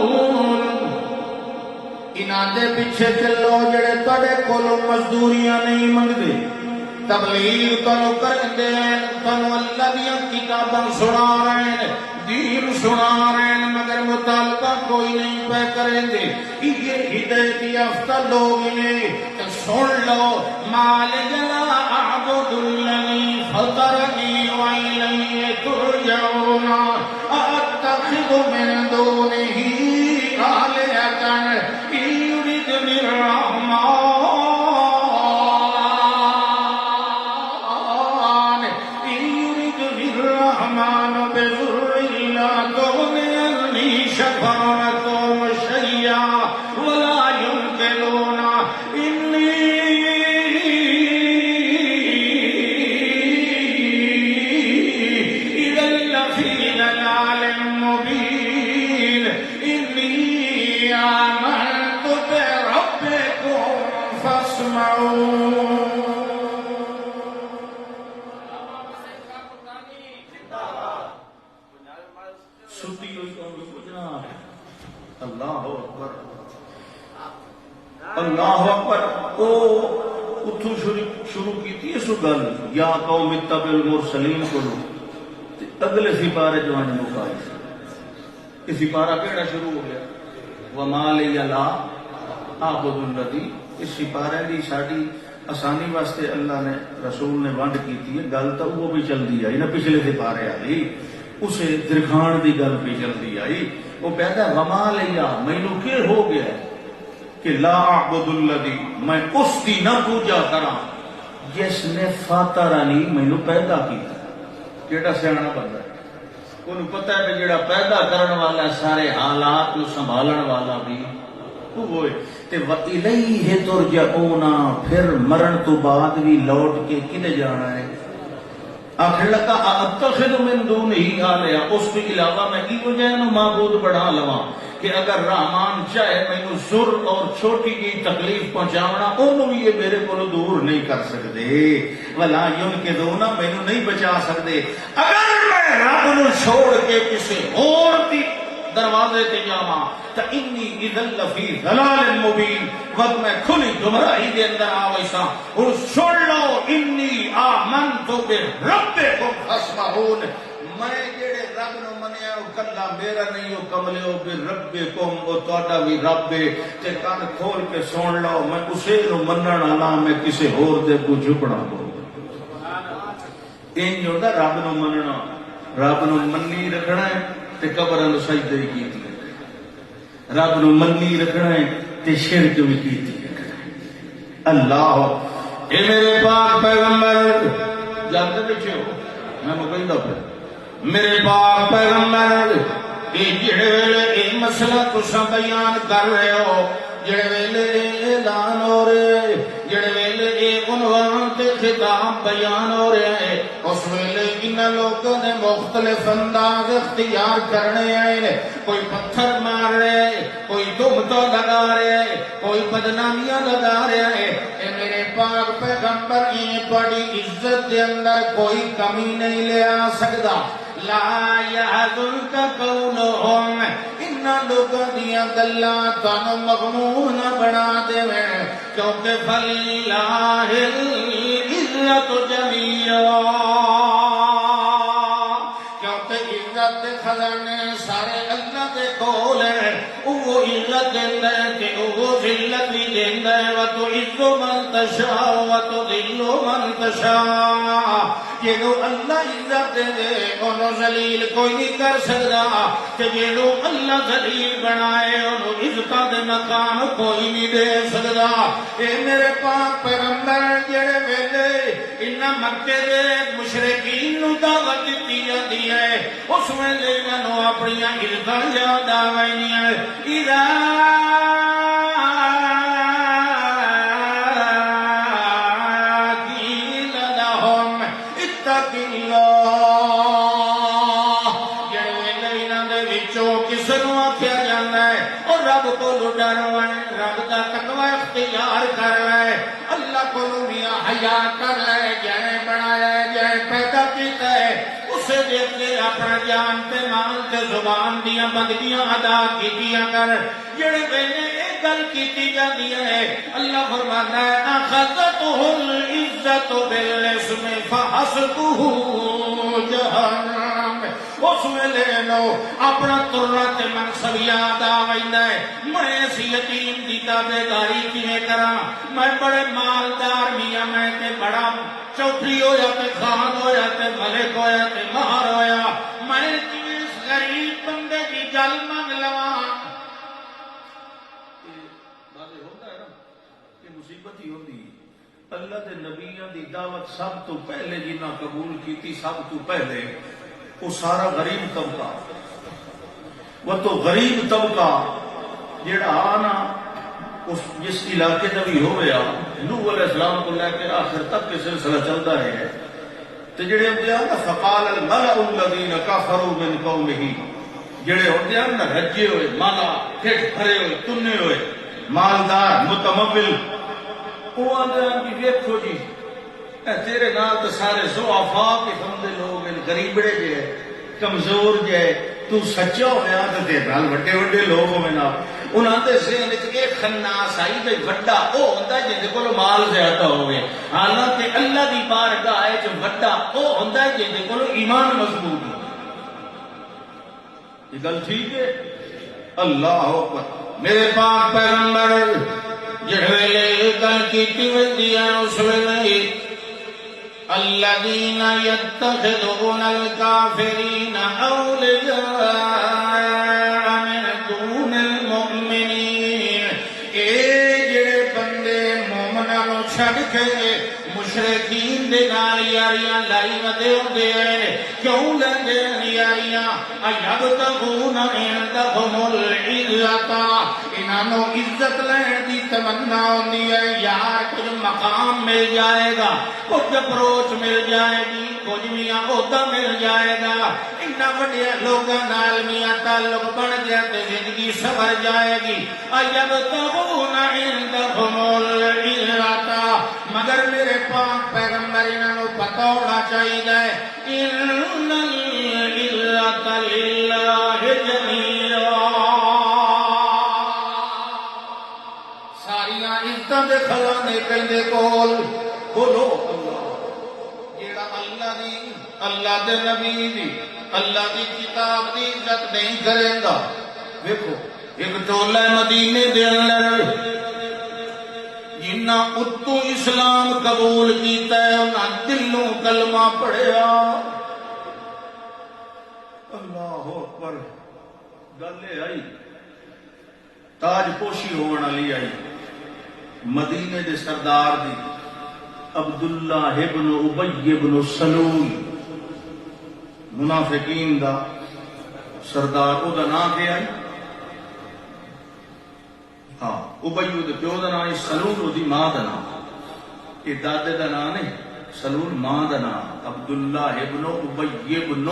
انہاں دے پیچھے چلو جڑے تواڈے کولوں مزدوریاں نہیں منگدے تبلیغ تنو کرتے ہیں تنو اللہ دیاں کتاباں سنا رہے ہیں دین سنا رہے ہیں مگر مطالبہ کوئی نہیں پہ کریں گے یہ ہدایت یافتہ لوگ نے سن لو مال جلا اعبد الذی فطرنی والیہ ترجعون اتخذ من دونہ آلہۃ ان یردنی الرحمن اللہ اکبر او اتھوں شروع کیتی اس گل یا قوم اتبعوا المرسلین کو اگلے سپارے جو ہیں مکائی یہ سپارہ کیڑا شروع ہو گیا وما لی لا اعبد الذی اس سپارے دی ساڈی آسانی واسطے اللہ نے رسول نے ونڈ کیتی ہے گل تو وہ بھی چلتی آئی نا پچھلے سپارے والی اسے درخان دی گل بھی چلتی آئی وہ کہتا ہے وما لیا مینوں کی ہو گیا کہ لا اعبد الذی میں اس دی نہ پوجا کراں جس نے فاطرنی مینوں پیدا کیتا کیڑا سیاح بندہ ہے انہوں پتہ ہے کہ جڑا پیدا کرن والا ہے سارے حالات نو سنبھالن والا بھی وہ تے وَإِلَيْهِ تُرْجَعُونَ پھر مرن تو بعد بھی لوٹ کے کنے جانا ہے آخر لگا اتخذ من دونہی آلیہ اس کے علاوہ میں کی وجہ نو معبود بڑھا لواں کہ اگر رحمان چاہے میں نو سر اور چھوٹی کی تکلیف پہنچاونا انہوں یہ میرے کو دور نہیں کر سکتے ولا ينقذون میں نو نہیں بچا سکتے اگر میں رب نو چھوڑ کے کسی اور دی دروازے تے جاواں تا انی اذن لفی ضلال مبین وقت میں کھلی گمراہی دے اندر آویسا اور سن لو انی آمنت بربکم فاسمعون میں جڑے رب نو منیا او کلا میرا نہیں او کملے او بربکم او تہاڈا وی رب ہے تے کان کھول کے سن لو میں اسے نو منن والا میں کسے ہور دے کو جھکنا کو این جو رب نو مننا رب نو منی رکھنا ہے تے قبر نو سجدہ کیتی رب نو منی رکھنا ہے تے شرک بھی کیتی اللہ اے میرے پاک پیغمبر جانتے پیچھے ہو میں مکیندا پہ میرے پاک پیغمبر اے جڑے ویلے اے مسئلہ تساں بیان کر رہے ہو جڑے ویلے اعلان ہو رہے جڑے ویلے اے عنوان تے خطاب بیان ہو رہے ہیں اس ویلے ان لوگوں نے مختلف انداز اختیار کرنے آئے کوئی پتھر مار رہے کوئی دمتو لگا رہے کوئی بدنامیاں لگا رہے اے میرے پاک پیغمبر یہ بڑی عزت دے اندر کوئی کمی نہیں لے آ سکتا لا يحزنك قولهم ان لوگوں دیاں گلاں تانوں مغموم نہ بنا دیویں کیونکہ فللہ العزت جمیعا کیونکہ عزت دے خزانے سارے اللہ دے کول ہیں وہ عزت دیندا ہے تے وہ ذلت بھی دیندا ہے وتعز من تشاء وتذل من تشاء جنو اللہ عزت دے انہوں ذلیل کوئی نہیں کر سکتا کہ جنو اللہ ذلیل بنائے انہوں عزت دے مقام کوئی نہیں دے سکتا اے میرے پاک پیغمبر جڑے ویلے انہاں مکے دے مشرکین نو دعوت دتی جاندی ہے اس ویلے انہوں اپنی عزت یاد آوینیاں اذا اختیار کر رہے اللہ کو میاں حیا کر رہے جائے بنایا ہے جائے پیدا کیتا ہے اسے دیکھ کے اپنا جان تے مال تے زبان دیاں بندگیاں ادا کیتیاں کر جڑے ویلے ایک گل کیتی جاندی ہے اللہ فرماتا ہے اخذتہ العزت بالاسم فحسبہ جہنم اس ویلے نو اپنا ترہ تے منصب یاد آویندا ہے میں اس یتیم دی تابعداری کیویں کراں میں بڑے مالدار میاں میں تے بڑا چوتھی ہویا تے خان ہویا تے ملک ہویا تے مہر ہویا میں کیویں اس غریب بندے دی گل من لواں بات ہوتا ہے نا کہ مصیبت ہی ہوندی اللہ دے نبیاں دی دعوت سب تو پہلے جنہاں قبول کیتی سب تو پہلے وہ سارا غریب طبقہ وہ تو غریب طبقہ جڑا آنا اس جس علاقے کا بھی ہو گیا نوح علیہ السلام کو لے کے آخر تک کے سلسلہ چلتا ہے تو جڑے ہوتے ہیں نا فقال الملأ الذین کفروا من قومہ جڑے ہوتے ہیں نا رجے ہوئے مالا ٹھٹ بھرے ہوئے تنے ہوئے مالدار متمول وہ آدھے ہیں کہ دیکھو جی تیرے نال تو سارے ضعفاء قسم دے لوگ غریبڑے جے کمزور جے تو سچا ہویا تے تیرے نال وڈے وڈے لوگ ہوے نا انہاں دے ذہن وچ ایک خناس آئی کہ وڈا او ہوندا جے کول مال زیادہ ہوے، حالانکہ اللہ دی بارگاہ وچ وڈا او ہوندا جے کول ایمان مضبوط ہو۔ یہ گل ٹھیک ہے؟ اللہ اکبر۔ میرے پاک پیغمبر جس ویلے گل کیتی ویندی ہے اس ویلے الذین یتخذون الکافرین اولیاء من دون المؤمنین، اے جڑے بندے مومناں نوں چھڈ کے مشرکین دے نال یاریاں لائی ودے ہوندے ہیں، کیوں لیندے یاریاں؟ ایبتغون عندهم العزت، انہاں نوں عزت لین دی تمنا ہوندی ہے، یار کچھ مقام مل جائے گا، کچھ اپروچ مل جائے گی، کچھ میاں عہدہ مل جائے گا، انہاں وڈیاں لوگاں نال میاں تعلق بن گیا تے زندگی سنور جائے گی۔ ایبتغون عندهم العزت، مگر میرے پاک پیغمبر انہاں نوں پتہ ہونا چاہیے ان العزت للہ جمیعا، ساریاں عزتاں دے خزانے کہندے کول بولو اللہ، جیڑا اللہ دی، اللہ دے نبی دی، اللہ دی کتاب دی عزت نہیں کرے گا۔ دیکھو ایک ٹولہ مدینے دے اندر جنہ اتو اسلام قبول کیتا ہے انہاں دلوں کلمہ پڑھیا۔ اللہ اکبر۔ گل آئی تاج پوشی ہون والی آئی مدینے دے سردار دی، عبداللہ ابن ابی ابن سلول، منافقین دا سردار، او دا نام کیا ہے؟ ہاں ابی دے پیو دا نام، سلول او دی ماں دا نام، یہ دادے دا نام نہیں، سلول ماں دا نام، عبداللہ ابن ابی ابن،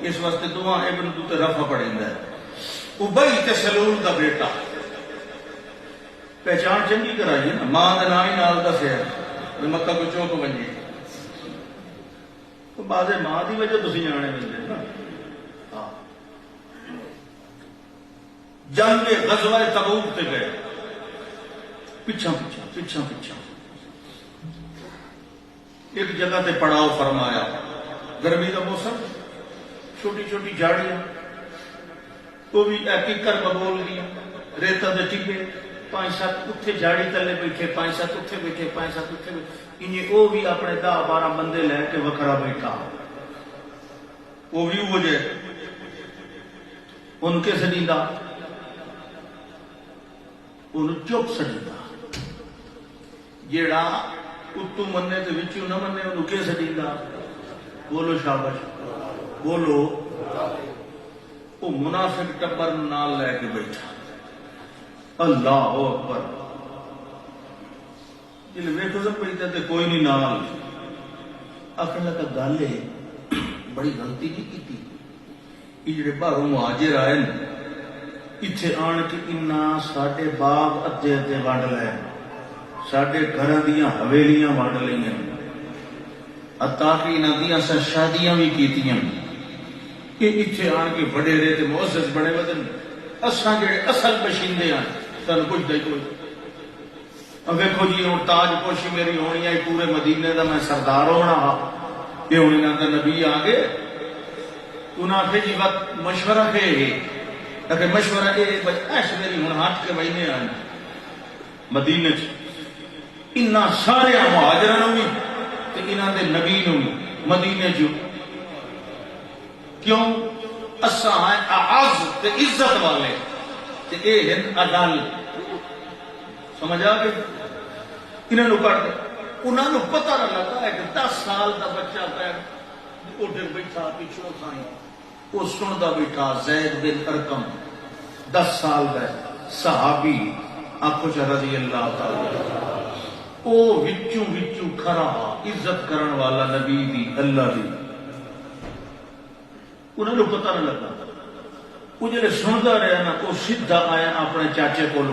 اس واسطے دعا ابن تو تے رفع پڑھیندا ہے، ابی تے سلول دا بیٹا۔ پہچان چنگی کرائی ہے نا، ماں دا نام ہی نال دا سیر مکہ کو چوک بنجی، تو بعض ماں دی وجہ تسی جانے ملتے نا۔ جنگ غزوہ تبوک تے گئے، پچھا پچھا پچھا پچھا ایک جگہ تے پڑاؤ فرمایا، گرمی کا موسم، چھوٹی چھوٹی جھاڑیاں، وہ بھی ککر ببول گیا، ریتا دے ٹبے، 5-7 اتھے جھاڑی تلے بیٹھے، 5-7 اتھے بیٹھے، 5-7 اتھے بیٹھے، انہیں وہ بھی اپنے 10-12 بندے لے کے وکھرا بیٹھا، وہ بھی وجہ ان کے سڈیندہ، ان چپ سڈیندہ، جیڑا اتو مننے تے وچوں نہ مننے انہوں کے سڈیندہ، بولو شابش، بولو۔ وہ منافق ٹبر نال لے کے بیٹھا، اللہ اکبر، جل ویکھو سب پیتا تے کوئی نہیں نال، آخر لگا گل ہے بڑی غلطی نہیں کیتی، یہ جڑے باہروں مہاجر آئے نا اتھے آن کے انہاں ساڈے باغ ادھے ادھے ونڈ لے، ساڈے گھراں دیاں حویلیاں ونڈ لئیاں، حتیٰ کہ انہاں دیاں شادیاں بھی کیتیاں، کہ اتھے آن کے وڈیرے تے معزز بڑے بدن، اساں جڑے اصل بشیندے ہیں تن کچھ دے کوئی۔ اب ویکھو جی ہن تاج پوشی میری ہونی ہے پورے مدینے دا، میں سردار ہونا ہا، یہ ہن انہاں دا نبی آ گئے، انہاں آکھے جی وقت مشورہ ہے، لیکن مشورہ اے بھائی ایش میری ہن ہٹ کے بہنے آئے مدینے چ، انہاں سارے مہاجراں نوں بھی تے انہاں دے نبی نوں بھی مدینے چ، کیوں؟ اساں ہیں اعز تے عزت والے تے اے ہن اڈل، سمجھ آ گئی؟ انہاں نوں کٹ دے، انہاں نوں پتہ نہ لگا ہے کہ 10 سال دا بچہ پہ اوٹے بیٹھا پیچھوں سائیں، وہ سندا بیٹھا زید بن ارقم 10 سال دا صحابی، آنکھوں چ رضی اللہ تعالی، او وچوں وچوں کھرا عزت کرن والا نبی دی، اللہ دی، انہوں نے پتہ نہ لگا، وہ جلے سندا رہا نا وہ سیدھا آیا اپنے چاچے کو،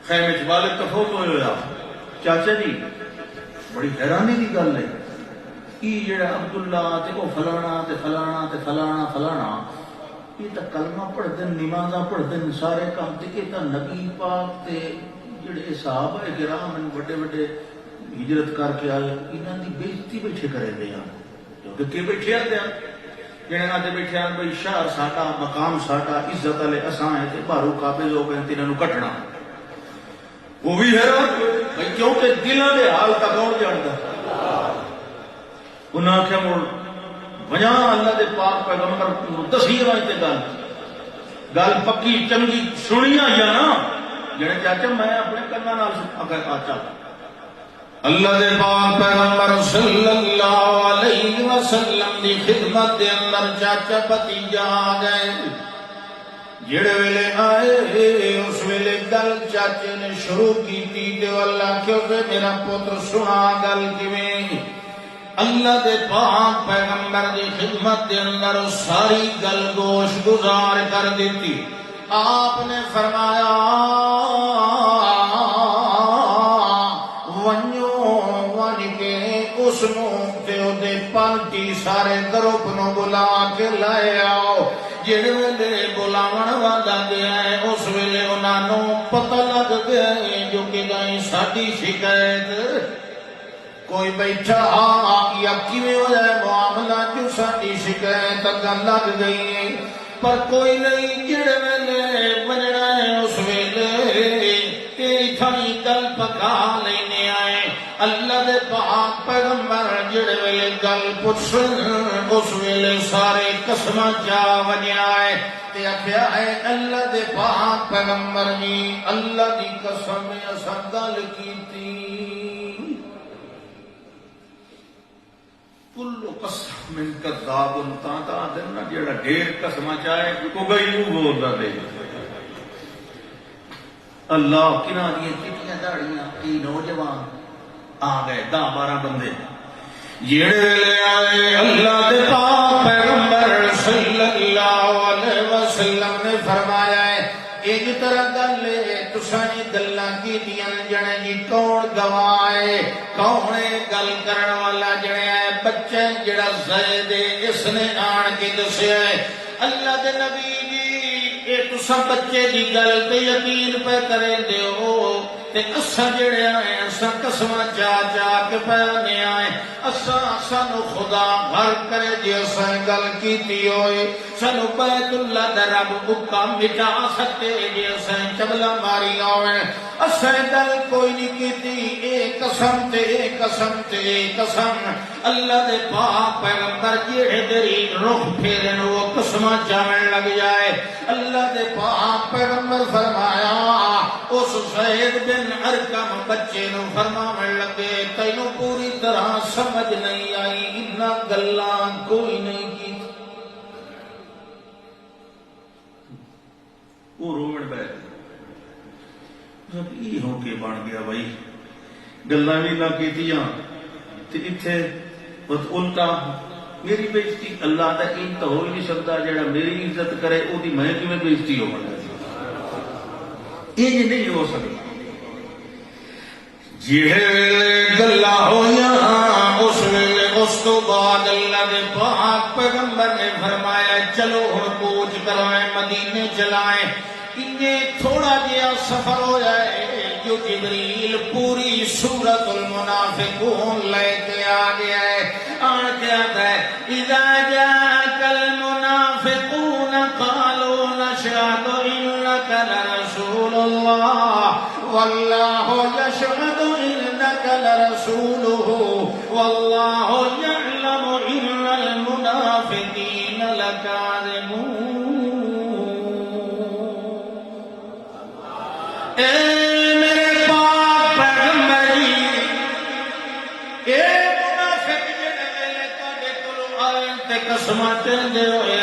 خیمے چ والد تفوت ہویا، چاچا جی بڑی حیرانی کی گل ہے، یہ جڑا عبداللہ تے او فلانا تے فلانا تے فلانا فلانا، یہ تو کلمہ پڑھتے نمازاں پڑھتے سارے کام تے یہ تو نبی پاک تے جڑے صحابہ کرام ہیں بڑے بڑے ہجرت کر کے آئے انہاں دی بےزتی بیٹھے کرے دے ہیں کیونکہ کہ بیٹھے آتے ہیں جنہیں آتے بیٹھے ہیں بھائی شہر ساٹا مقام ساٹا عزت والے اساں ہیں تے باہروں قابض ہو گئے انہاں نوں کٹنا وہ بھی حیران بھائی کیونکہ دلاں دے حال کا کون جاندا انہاں آخیا مڑ وجہ اللہ دے پاک پیغمبر دسی تے گل پکی چنگی سنی آئی نا جڑے چاچا میں اپنے کنا نال آچا اللہ دے پاک پیغمبر صلی اللہ علیہ وسلم دی خدمت دے اندر چاچا بھتیجا آ گئے جڑے ویلے آئے اس ویلے گل چاچے نے شروع کی تے اللہ کیونکہ میرا پتر سنا گل کیویں اللہ دے پاک پیغمبر دی خدمت دے اندر ساری گل گوش گزار کر دیتی آپ نے فرمایا اس دے پالٹی سارے گروپ نو بلا کے لائے آؤ جڑے ویلے بلاون والا گیا ہے اس ویلے انہاں نوں پتہ لگ گیا جو کہ گئی ساڈی شکایت کوئی بیٹھا یا کیویں ہویا معاملہ جو ساڈی شکایت گل لگ گئی پر کوئی نہیں جڑے ویلے بننا ہے اس ویلے تھانی گل پکا لینے آئے اللہ دے پاک پیغمبر جڑے ویلے گل پوچھن اس ویلے سارے قسماں چا ونیا ہے تے آکھیا ہے اللہ دے پاک پیغمبر جی اللہ دی قسم اساں گل کیتی کلو قسم من کذاب تا دن جڑا ڈھیر قسماں چاہے کو گئی وہ بولدا دے اللہ کنہ دی چٹیاں داڑیاں کی نوجوان آ گئے 10-12 بندے جڑے ویلے آئے اللہ دے پاک پیغمبر صلی اللہ علیہ وسلم نے فرمایا ہے ایک طرح گل ہے تساں گلاں کیتیاں جنے جی کون گواہ کون گل کرن والا جڑا ہے بچہ جڑا زید اس نے آن کے دسیا ہے اللہ دے نبی جی اے تساں بچے دی گل تے یقین پہ کریں دیو تے اساں جڑے آئے اساں قسماں چا چا کے پانے آئے اساں نو خدا گھر کرے جی اساں گل کیتی ہوئے سانو بیت اللہ دا رب بکا مٹا سکتے جی اساں چبلا ماری ہوئے اساں گل کوئی نہیں کیتی اے قسم تے اے قسم تے اے قسم اللہ دے پاک پیغمبر جڑے تیری رخ پھیرن وہ قسماں چاون لگ جائے اللہ دے پاک پیغمبر فرمایا اس زید بن ارقم بچے نو فرماون لگے تینوں پوری طرح سمجھ نہیں آئی انہاں گلاں کوئی نہیں کی وہ رومن بیٹھ یہ ہو کے بن گیا بھائی گلاں بھی نہ کیتیاں تے ایتھے الٹا میری بےزتی اللہ دا این تو ہو ہی نہیں سکتا جڑا میری عزت کرے او دی میں کیویں بےزتی ہو بندا یہ نہیں ہو سکتا جڑے گلاں ہویاں اس ویلے اس تو بعد اللہ دے پاک پیغمبر نے فرمایا چلو ہن کوچ کرائیں مدینے چلائیں انہیں تھوڑا جہا سفر ہو جائے جو جبریل پوری سورۃ المنافقون لے کے آ گیا ہے آن کے آتا ہے اذا جاءك المنافقون قالوا نشهد انك لرسول الله والله يشهد انك لرسوله والله يعلم ان المنافقين لكاذبون اے میرے پاک پیغمبر اے منافق جڑے ویلے تواڈے کولوں آئے تے قسماں دے ہوئے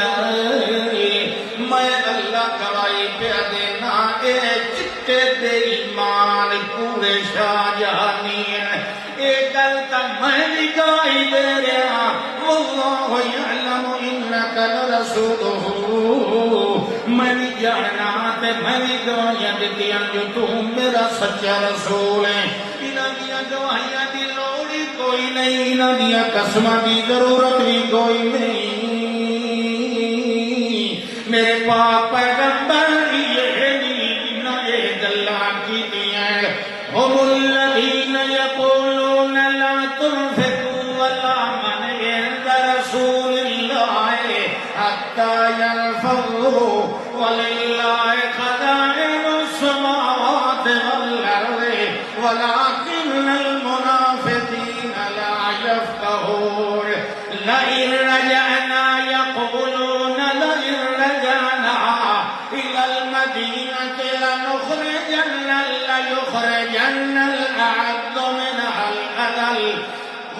میں اللہ گواہی پیا دینا اے چٹے دے ایمان پورے شاہ جہانی اے گل تے میں بھی گواہی دے رہا واللہ یعلم انک لرسولہ میں بھی جاننا تے میں بھی گواہیاں دیتیاں جو تو میرا سچا رسول ہے انہاں دیاں گواہیاں دی لوڑ ہی کوئی نہیں انہاں دیاں قسماں دی ضرورت بھی کوئی نہیں میرے پاک پیغمبر یہ نہ گلاں کیتیاں هم الذين يقولون لا تنفقوا على من عند رسول الله حتى ينفضوا ولله خزائن السماوات والأرض ولكن المنافقين لا يفقهون لئن رجعنا يقولون لئن رجعنا إلى المدينة ليخرجن الأعز منها الأذل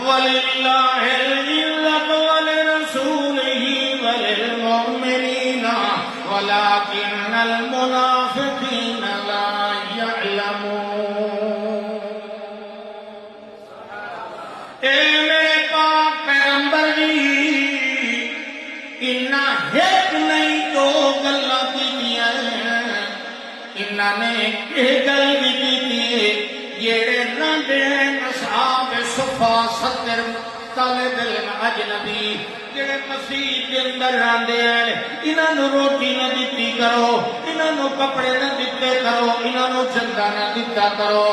ولله العزة ولرسوله وللمؤمنين ولكن المنافقين لا يعلمون. اے میرے پاک پیغمبر جی انہاں ایک نہیں دو گلاں کیتیاں انہاں نے ایک گل بھی کیتی جڑے رہندے اصحاب صفا 70 طالب علم اجنبی جڑے مسجد کے اندر رہندے ہیں انہاں نوں روٹی نہ دتی کرو انہاں نوں کپڑے نہ دتے کرو انہاں نوں چندا نہ دتا کرو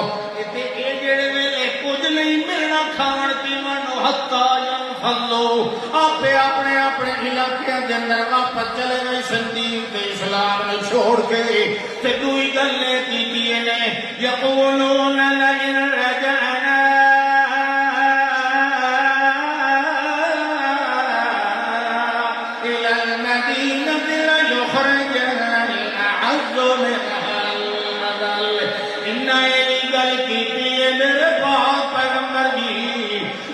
تے اے جڑے ویلے کچھ نہیں ملنا کھان پیون نوں حتا فلو آپ اپنے اپنے علاقے کے اندر واپس چلے گئے دین تے اسلام نے چھوڑ کے تے دوئی گل کیتی نے یقولون لئن رجعنا الى المدينة ليخرجن الأعز منها الأذل. انہیں گل کیتی ہے میرے پاک پیغمبر جی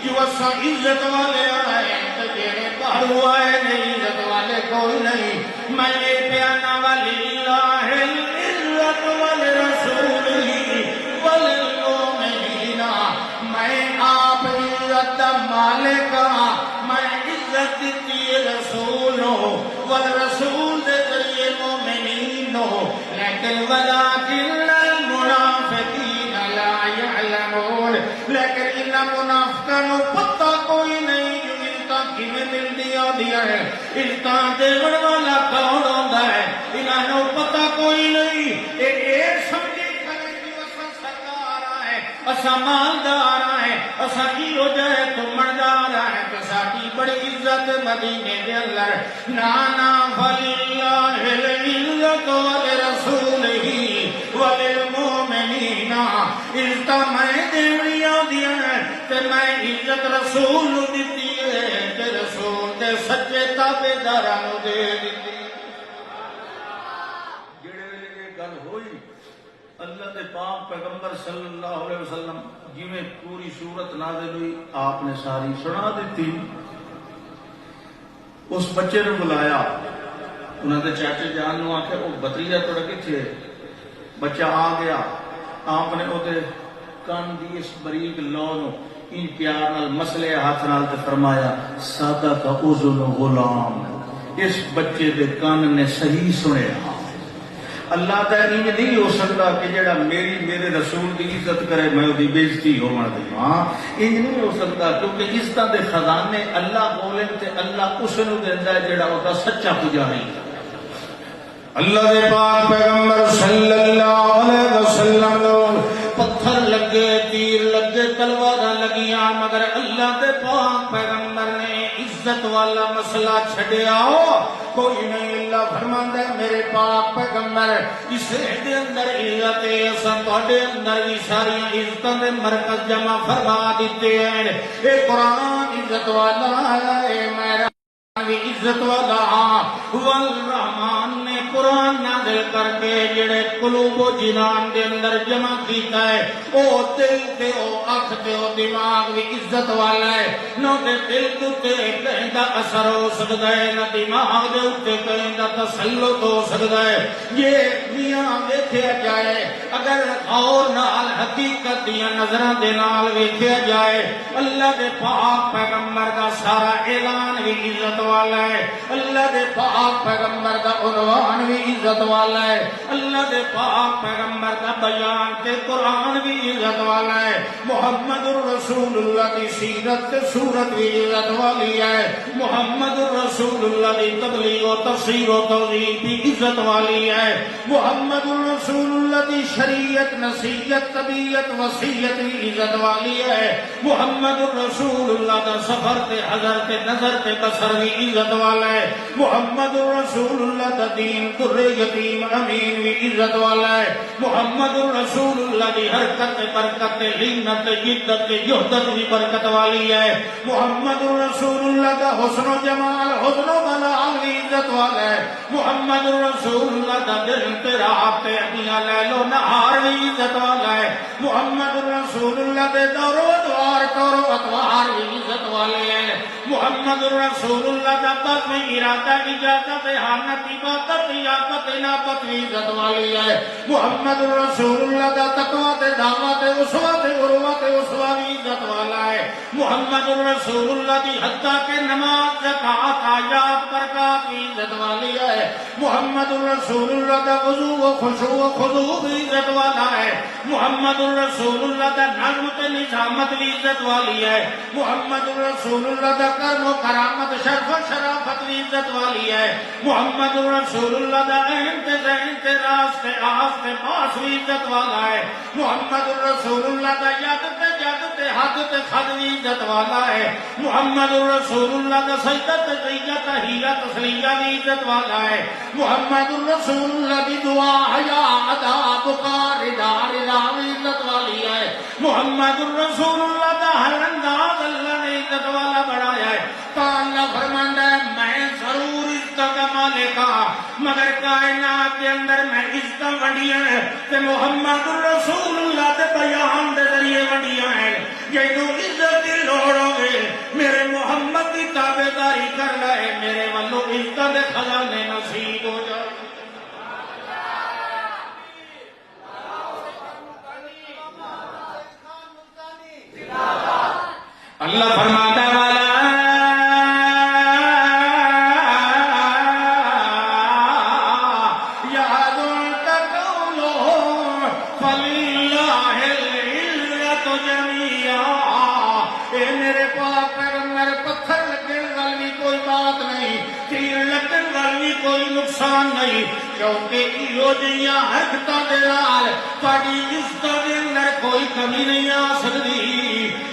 جو اساں عزت والے آئے تے جڑے باہر آئے نہیں عزت والے کوئی نہیں. میں یہ بیانہ وللہ العزت ولرسولہ وللمؤمنین میں آپ عزت دا مالک ہاں میں عزت دیتی رسول والرسول دے ذریعے مومنین لیکن ولکن المنافقین لا يعلمون لیکن ان منافقاں نوں پتہ کوئی نہیں کیویں ملدیاں ہوندیاں ہیں عزتاں دیون والا کون ہوندا ہے انہاں نوں پتہ کوئی نہیں. اے سمجھے کھڑے کہ اساں سرکار ہیں اساں مالدار ہیں اساں ایہو جے گھمندار ہیں تے ساڈی بڑی عزت مدینے دے اندر نا فللہ العزت ولرسولہ وللمؤمنین عزت میں دینی ہوندیاں ہیں تے میں عزت رسول نوں دتی ہے تے رسول دے سچے تابعداراں نوں دے دتی. جڑے ویلے یہ گل ہوئی اللہ دے پاک پیغمبر صلی اللہ علیہ وسلم جویں پوری صورت نازل ہوئی آپ نے ساری سنا دیتی. اس بچے نے بلایا انہوں نے چاچے جان نو آخیا وہ بتریجا تھوڑا کتنے بچہ آ گیا آپ نے وہ کان دی اس بریک لو نو ان پیار نال مسلے ہاتھ نال تے فرمایا سادہ کا اذن غلام اس بچے دے کان نے صحیح سنیا. اللہ دا انج نہیں ہو سکتا کہ جڑا میرے رسول دی عزت کرے میں دی بےزتی ہوواں دی ہاں انج نہیں ہو سکتا کیونکہ عزت دے خزانے اللہ بولے تے اللہ اس نوں دیندا ہے جڑا او دا سچا پجاری. اللہ دے پاک پیغمبر صلی اللہ علیہ وسلم پتھر لگے تیر لگے تلوار لگیاں مگر اللہ دے پاک پیغمبر نے عزت والا مسئلہ چھڈیا کوئی نہیں. اللہ فرماندا ہے میرے پاک پیغمبر اس دے اندر عزت ہے اساں تواڈے اندر بھی ساری عزتاں دے مرکز جمع فرما دیتے ہیں. اے قرآن عزت والا ہے میرا عزت والا والرحمان نے قرآن نازل کر کے جڑے قلوب و جنان دے اندر جمع کیتا ہے او دل تے او اکھ تے او دماغ بھی عزت والا ہے. نہ دے دل تے کہیں دا اثر ہو سکتا ہے نہ دماغ دے اوتے کہیں دا تسلط ہو سکتا ہے. یہ میاں ویکھیا جائے اگر غور نال حقیقت دیاں نظراں دے نال ویکھیا جائے اللہ دے پاک پیغمبر پیغمبر دا سارا اعلان بھی عزت والا ہے، اللہ دے پاک پیغمبر دا عنوان بھی عزت والا ہے، اللہ دے پاک پیغمبر دا بیان تے قرآن بھی عزت والا ہے، محمد الرسول اللہ دی سیرت تے صورت بھی عزت والی ہے، محمد الرسول اللہ دی تبلیغ و تفسیر و توضیح بھی عزت والی ہے، محمد الرسول اللہ دی شریعت نصیحت طبیعت وصیت بھی عزت والی ہے، محمد الرسول اللہ دا سفر تے حضر تے نظر تے بصر بھی عزت والا ہے، محمد الرسول اللہ دا دین در یتیم امین بھی عزت والا ہے، محمد الرسول اللہ دی حرکت برکت ہمت جدت جہدت بھی برکت والی ہے، محمد الرسول اللہ دا حسن و جمال حسن و بلال بھی عزت والا ہے، محمد الرسول اللہ دا دل تے رات تے اپنیاں لیل و نہار بھی عزت والا ہے، محمد الرسول اللہ دے دور و ادوار طور و اتوار بھی عزت والے ہیں، محمد الرسول اللہ دا بزم ارادہ اجازت حانت عبادت عیادت انابت بھی عزت والی ہے، محمد الرسول اللہ دا تقوی تے دعوت اسوہ تے عروہ تے اسوہ بھی عزت والا ہے، محمد الرسول اللہ دی حتیٰ کے نماز زکات آیات برکات بھی عزت والی ہے، محمد الرسول اللہ دا وضو و خشوع و خضوع بھی عزت والا ہے، محمد الرسول اللہ دا نظم تے نظامت بھی عزت والی ہے، محمد الرسول اللہ دا کرم و کرامت شرف و شرافت بھی عزت والی ہے، محمد الرسول اللہ دا عین تے ذہن تے راز تے آس تے باس بھی عزت والا ہے، محمد الرسول اللہ دا ید تے جد تے حد تے خد بھی عزت والا ہے، محمد الرسول اللہ دا سجدہ تے سجدہ تحیہ تسلیہ بھی عزت والا ہے، محمد الرسول اللہ دی دعا حیا ادا بکا رضا رضا بھی عزت والی ہے، محمد الرسول اللہ دا ہر انداز اللہ نے عزت والا بڑھایا ہے، تو اللہ فرماندا ہے میں ضرور عزت کا مالک ہاں مگر کائنات کے اندر میں عزت وڈیاں ہیں تے محمد الرسول اللہ دے بیان دے ذریعے وڈیاں ہیں، جدوں عزت دی لوڑ ہوے میرے محمد دی تابعداری کر لے میرے والوں عزت دے خزانے نصیب ہو جائے۔ اللہ فرماتا ہے والا یاد تقولو فللہ العزت جمیعا، اے میرے پاک پیغمبر پتھر لگن والی کوئی بات نہیں، تیر لگن والی کوئی نقصان نہیں، کیونکہ ایو جیاں حرکتاں دے نال تہاڈی عزت دے اندر کوئی کمی نہیں آ سکدی،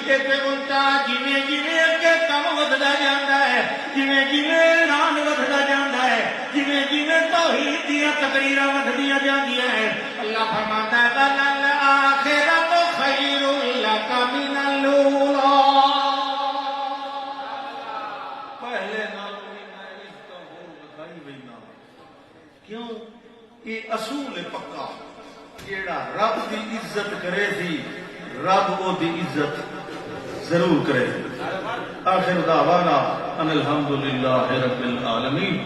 ایک الٹا جویں جویں اگے کم وددا جاندا ہے جویں جویں اعلان وددا جاندا ہے جویں جویں توحید دیاں تقریراں وددیاں جاندیاں ہیں، اللہ فرماتا ہے وَلَلْآخِرَةُ خَيْرٌ لَكَ مِنَ الْأُولَىٰ، پہلے نالوں بھی میں عزت ہو بخائی وینا، کیوں یہ اصول ہے پکا، جیڑا رب دی عزت کرے سی رب او دی عزت ضرور کرے۔ آخر دعوانا ان الحمدللہ رب العالمین۔